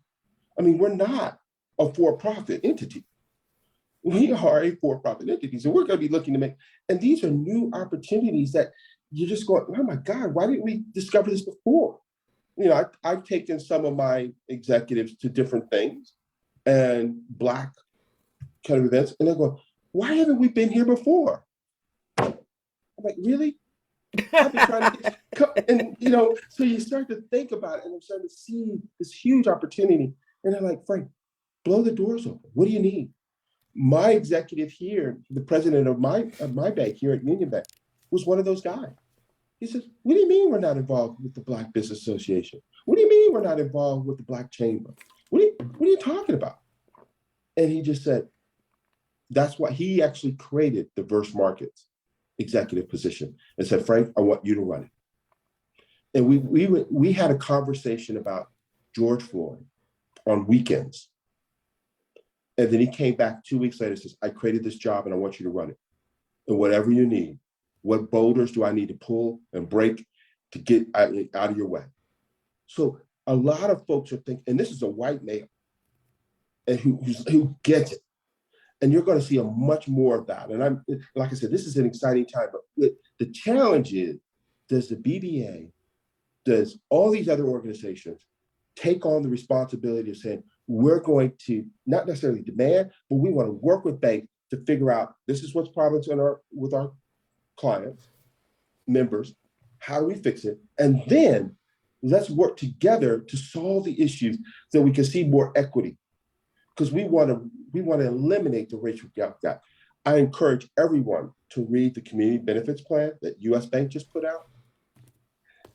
I mean, we're not a for-profit entity. We are a for-profit entity. So we're going to be looking to make, and these are new opportunities that you're just going, oh my God, why didn't we discover this before? I've taken some of my executives to different things and Black kind of events, and they're going, why haven't we been here before? I'm like, really? I've been trying to get, and so you start to think about it, and I'm starting to see this huge opportunity. And they're like, Frank, blow the doors open. What do you need? My executive here, the president of my bank here at Union Bank, was one of those guys. He says, what do you mean we're not involved with the Black Business Association? What do you mean we're not involved with the Black Chamber? What are you talking about? And he just said, that's why he actually created the Diverse Markets executive position and said, Frank, I want you to run it. And we had a conversation about George Floyd on weekends. And then he came back 2 weeks later and says, I created this job and I want you to run it. And whatever you need, what boulders do I need to pull and break to get out of your way? So a lot of folks are thinking, and this is a white male, and who gets it. And you're going to see a much more of that. And I'm, like I said, this is an exciting time, but the challenge is, does the BBA, does all these other organizations take on the responsibility of saying, we're going to not necessarily demand, but we want to work with banks to figure out, this is what's problems with our clients, members, how do we fix it? And then let's work together to solve the issues so we can see more equity. Because we want to eliminate the racial gap. I encourage everyone to read the community benefits plan that US Bank just put out.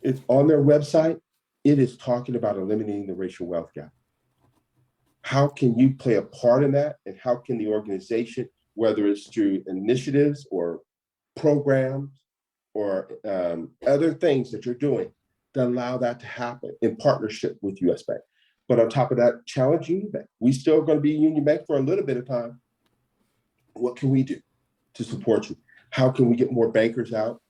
It's on their website. It is talking about eliminating the racial wealth gap. How can you play a part in that? And how can the organization, whether it's through initiatives or programs or other things that you're doing, to allow that to happen in partnership with US Bank? But on top of that, challenge Union Bank. We still going to be Union Bank for a little bit of time. What can we do to support you? How can we get more bankers out?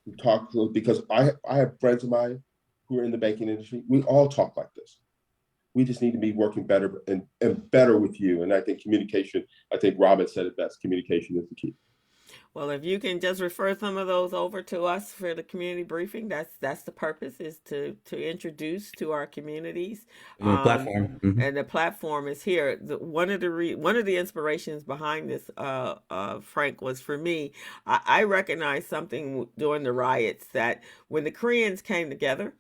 We talk, because I have friends of mine who are in the banking industry. We all talk like this. We just need to be working better and better with you. And I think communication, I think Robin said it best, communication is the key. Well, if you can just refer some of those over to us for the community briefing, that's the purpose, is to introduce to our communities. Platform. Mm-hmm. And the platform is here. One of the inspirations behind this, Frank, was for me. I recognized something during the riots, that when the Koreans came together,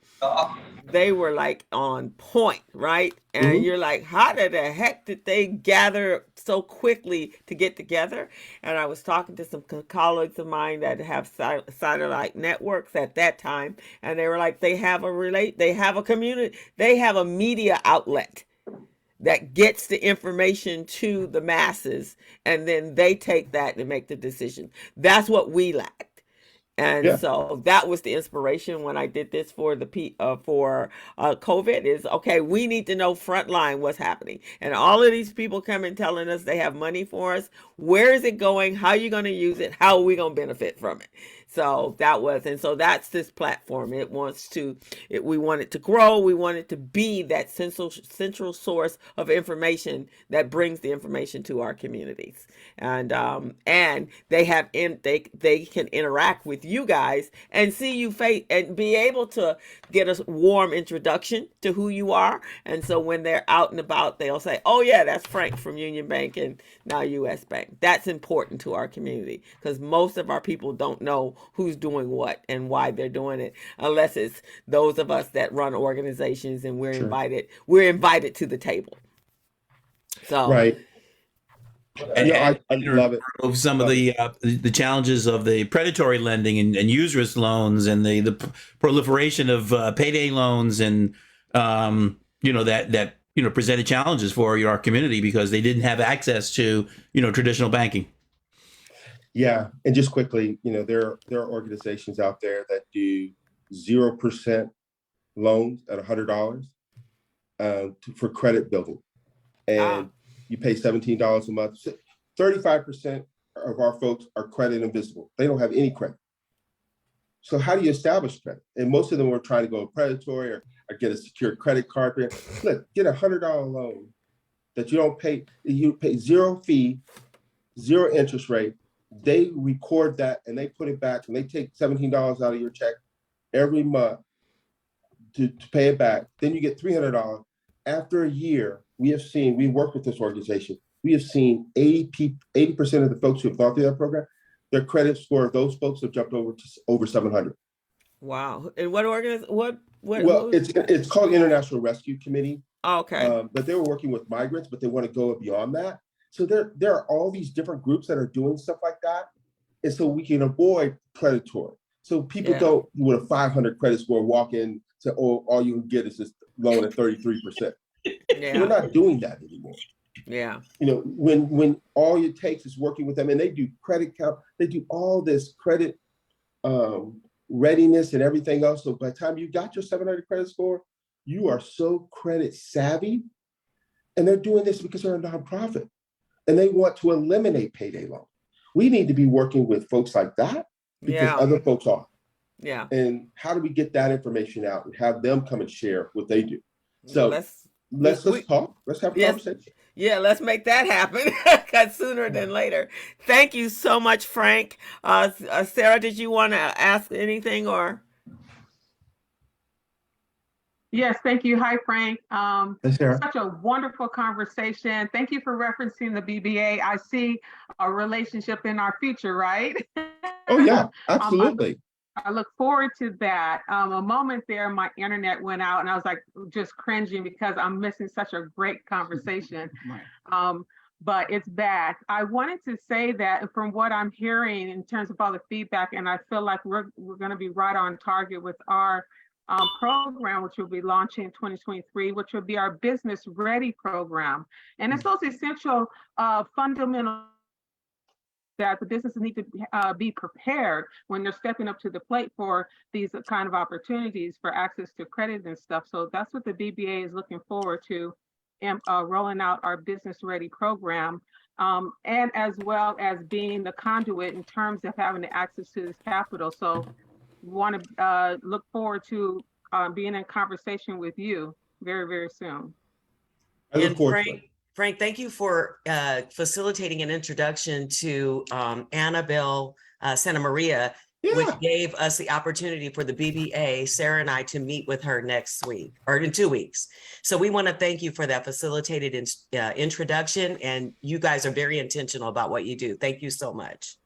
they were like on point, right? And you're like, how the heck did they gather so quickly to get together? And I was talking to some colleagues of mine that have satellite networks at that time, and they were like, they have a community, they have a media outlet that gets the information to the masses, and then they take that and make the decision. That's what we lacked. And Yeah. so that was the inspiration when I did this for the COVID is, okay, we need to know frontline what's happening. And all of these people coming telling us they have money for us. Where is it going? How are you going to use it? How are we going to benefit from it? So so that's this platform. We want it to grow. We want it to be that central source of information that brings the information to our communities. And they can interact with you guys and see you face and be able to get a warm introduction to who you are. And so when they're out and about, they'll say, "Oh yeah, that's Frank from Union Bank and now U.S. Bank." That's important to our community because most of our people don't know who's doing what and why they're doing it, unless it's those of us that run organizations and we're Sure. invited to the table. So Right. And, I love it. Of some of the challenges of the predatory lending and use risk loans and the proliferation of payday loans and that presented challenges for our community because they didn't have access to traditional banking. Yeah, and just quickly, there are organizations out there that do 0% loans at $100 for credit building, and you pay $17 a month. 35% of our folks are credit invisible; they don't have any credit. So how do you establish credit? And most of them are trying to go predatory or get a secure credit card. Look, get a $100 loan that you don't pay. You pay zero fee, zero interest rate. They record that and they put it back and they take $17 out of your check every month to pay it back. Then you get $300. After a year, we worked with this organization. We have seen 80% of the folks who have gone through that program, their credit score of those folks have jumped over 700. Wow. And what organization? Well, it's called International Rescue Committee. Oh, okay. But they were working with migrants, but they want to go beyond that. So there are all these different groups that are doing stuff like that. And so we can avoid predatory. So people don't, with a 500 credit score, walk in, say, "Oh, all you can get is this loan at 33%. We're not doing that anymore. Yeah. When all it takes is working with them, and they do credit count, they do all this credit readiness and everything else. So by the time you got your 700 credit score, you are so credit savvy. And they're doing this because they're a nonprofit. And they want to eliminate payday loans. We need to be working with folks like that because other folks are. Yeah. And how do we get that information out and have them come and share what they do? So let's talk. Let's have a conversation. Yeah, let's make that happen sooner than later. Thank you so much, Frank. Sarah, did you want to ask anything or? Yes, thank you. Hi, Frank. Sarah. Such a wonderful conversation. Thank you for referencing the BBA. I see a relationship in our future, right? Oh, yeah, absolutely. I look forward to that. A moment there, my internet went out and I was like just cringing because I'm missing such a great conversation. But it's back. I wanted to say that from what I'm hearing in terms of all the feedback, and I feel like we're going to be right on target with our program, which will be launching in 2023, which will be our Business Ready program. And it's those essential fundamental that the businesses need to be prepared when they're stepping up to the plate for these kind of opportunities for access to credit and stuff. So that's what the BBA is looking forward to, rolling out our Business Ready program, and as well as being the conduit in terms of having the access to this capital. So we want to look forward to being in conversation with you very, very soon. I look forward to it. Frank, thank you for facilitating an introduction to Annabelle Santa Maria, which gave us the opportunity for the BBA, Sarah and I, to meet with her next week or in 2 weeks. So we want to thank you for that facilitated introduction, and you guys are very intentional about what you do. Thank you so much.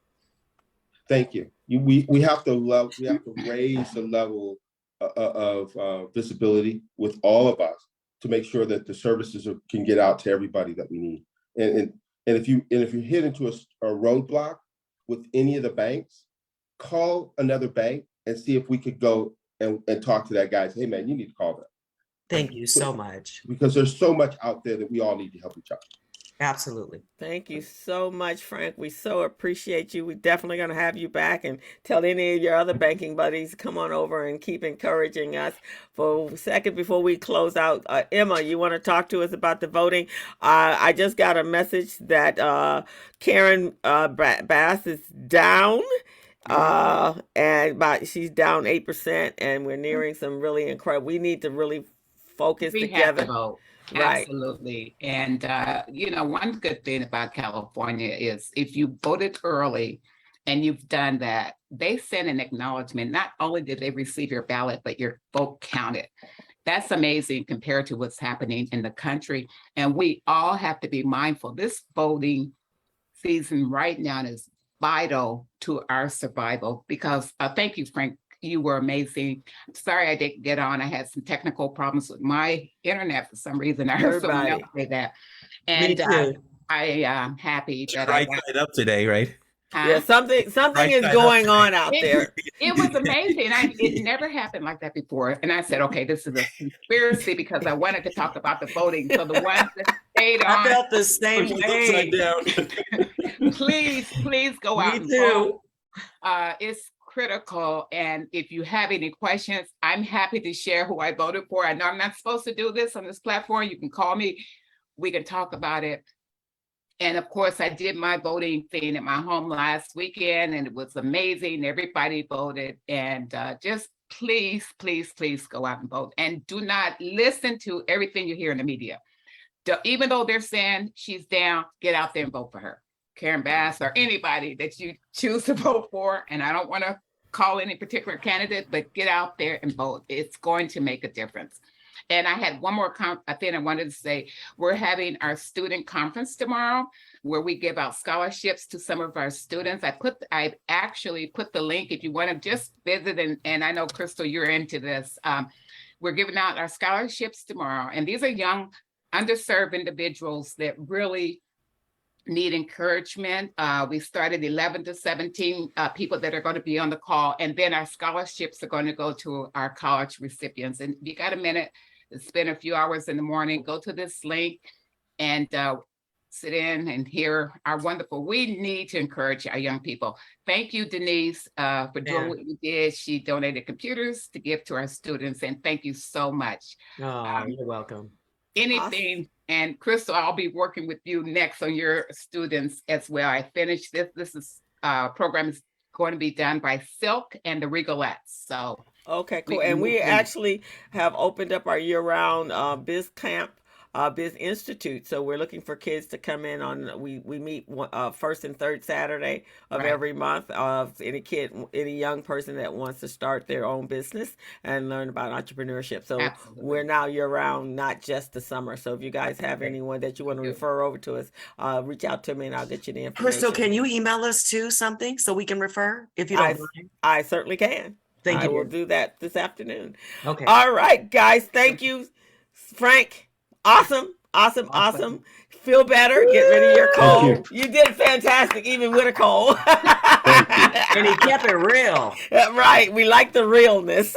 Thank you. We have to raise the level of visibility with all of us to make sure that the services can get out to everybody that we need. And if you hit into a roadblock with any of the banks, call another bank and see if we could go and talk to that guy. Say, hey man, you need to call them. Thank you so much. Because there's so much out there that we all need to help each other. Absolutely. Thank you so much, Frank. We so appreciate you. We're definitely going to have you back, and tell any of your other banking buddies to come on over and keep encouraging us. For a second before we close out, Emma, you want to talk to us about the voting? I just got a message that Karen Bass is down. She's down 8%, and we're nearing some really incredible. We need to really focus We together. have to vote. Right. Absolutely. And, one good thing about California is if you voted early and you've done that, they send an acknowledgement. Not only did they receive your ballot, but your vote counted. That's amazing compared to what's happening in the country. And we all have to be mindful. This voting season right now is vital to our survival because thank you, Frank. You were amazing. Sorry I didn't get on. I had some technical problems with my internet for some reason. I heard someone else say that. And I am happy that right side up today, right? Yeah, something is going on out there. It was amazing. It never happened like that before. And I said, okay, this is a conspiracy because I wanted to talk about the voting. So the ones that stayed on. I felt the same way. Please go out and vote. It's critical. And if you have any questions, I'm happy to share who I voted for. I know I'm not supposed to do this on this platform. You can call me. We can talk about it. And of course, I did my voting thing at my home last weekend, and it was amazing. Everybody voted. And just please go out and vote. And do not listen to everything you hear in the media. Even though they're saying she's down, get out there and vote for her. Karen Bass or anybody that you choose to vote for. And I don't want to call any particular candidate, but get out there and vote. It's going to make a difference. And I had one more thing I wanted to say. We're having our student conference tomorrow where we give out scholarships to some of our students. I actually put the link if you want to just visit. And I know, Crystal, you're into this. We're giving out our scholarships tomorrow. And these are young, underserved individuals that really need encouragement. We started 11 to 17 people that are going to be on the call. And then our scholarships are going to go to our college recipients. And if you got a minute to spend a few hours in the morning, go to this link and sit in and hear our wonderful, we need to encourage our young people. Thank you, Denise, for doing what you did. She donated computers to give to our students. And thank you so much. Oh, you're welcome. Anything. Awesome. And Crystal, I'll be working with you next on your students as well. I finished this. This is program is going to be done by Silk and the Regalettes. So okay, cool. And we actually have opened up our year-round Biz Camp, Biz Institute. So we're looking for kids to come in on. We meet first and third Saturday of every month. Any young person that wants to start their own business and learn about entrepreneurship. So we're now year-round, not just the summer. So if you guys have anyone that you want to refer over to us, reach out to me and I'll get you the information. Crystal, can you email us too something so we can refer if you don't mind? I certainly can. Thank you. I will do that this afternoon. Okay. All right, guys. Thank you, Frank. Awesome. Feel better. Get rid of your cold. You did fantastic, even with a cold. And he kept it real. Right. We like the realness.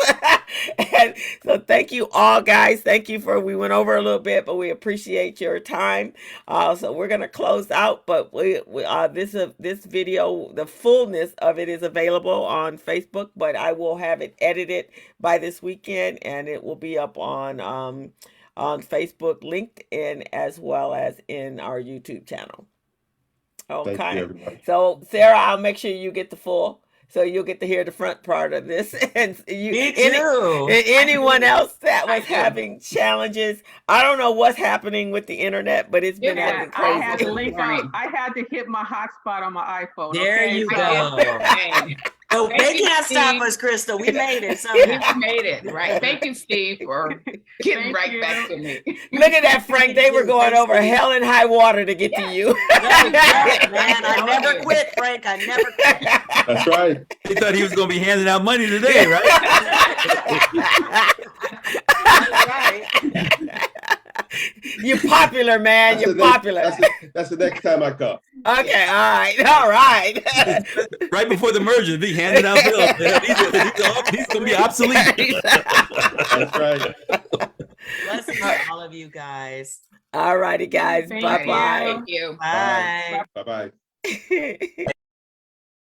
And so thank you all, guys. Thank you we went over a little bit, but we appreciate your time. So we're going to close out, but this video, the fullness of it is available on Facebook, but I will have it edited by this weekend and it will be up on Facebook, LinkedIn, as well as in our YouTube channel. Okay. So Sarah, I'll make sure you get the full. So you'll get to hear the front part of this. And anyone else that was having challenges, I don't know what's happening with the internet, but it's been acting crazy. I had to hit my hotspot on my iPhone. There you go. So they can't stop us, Crystal. We made it. So we made it, right? Thank you, Steve, for getting back to me. Look at that, Frank. They were going over hell and high water to get to you. Man, I never quit, Frank. I never quit. That's right. He thought he was going to be handing out money today, right? You're popular, man. You're popular. That's the next time I come. Okay, all right. Right before the merger, be handing out bills. He's going to be obsolete. That's right. Blessings to all of you guys. All righty, guys. Thank Bye-bye. Thank you. Bye. Bye-bye.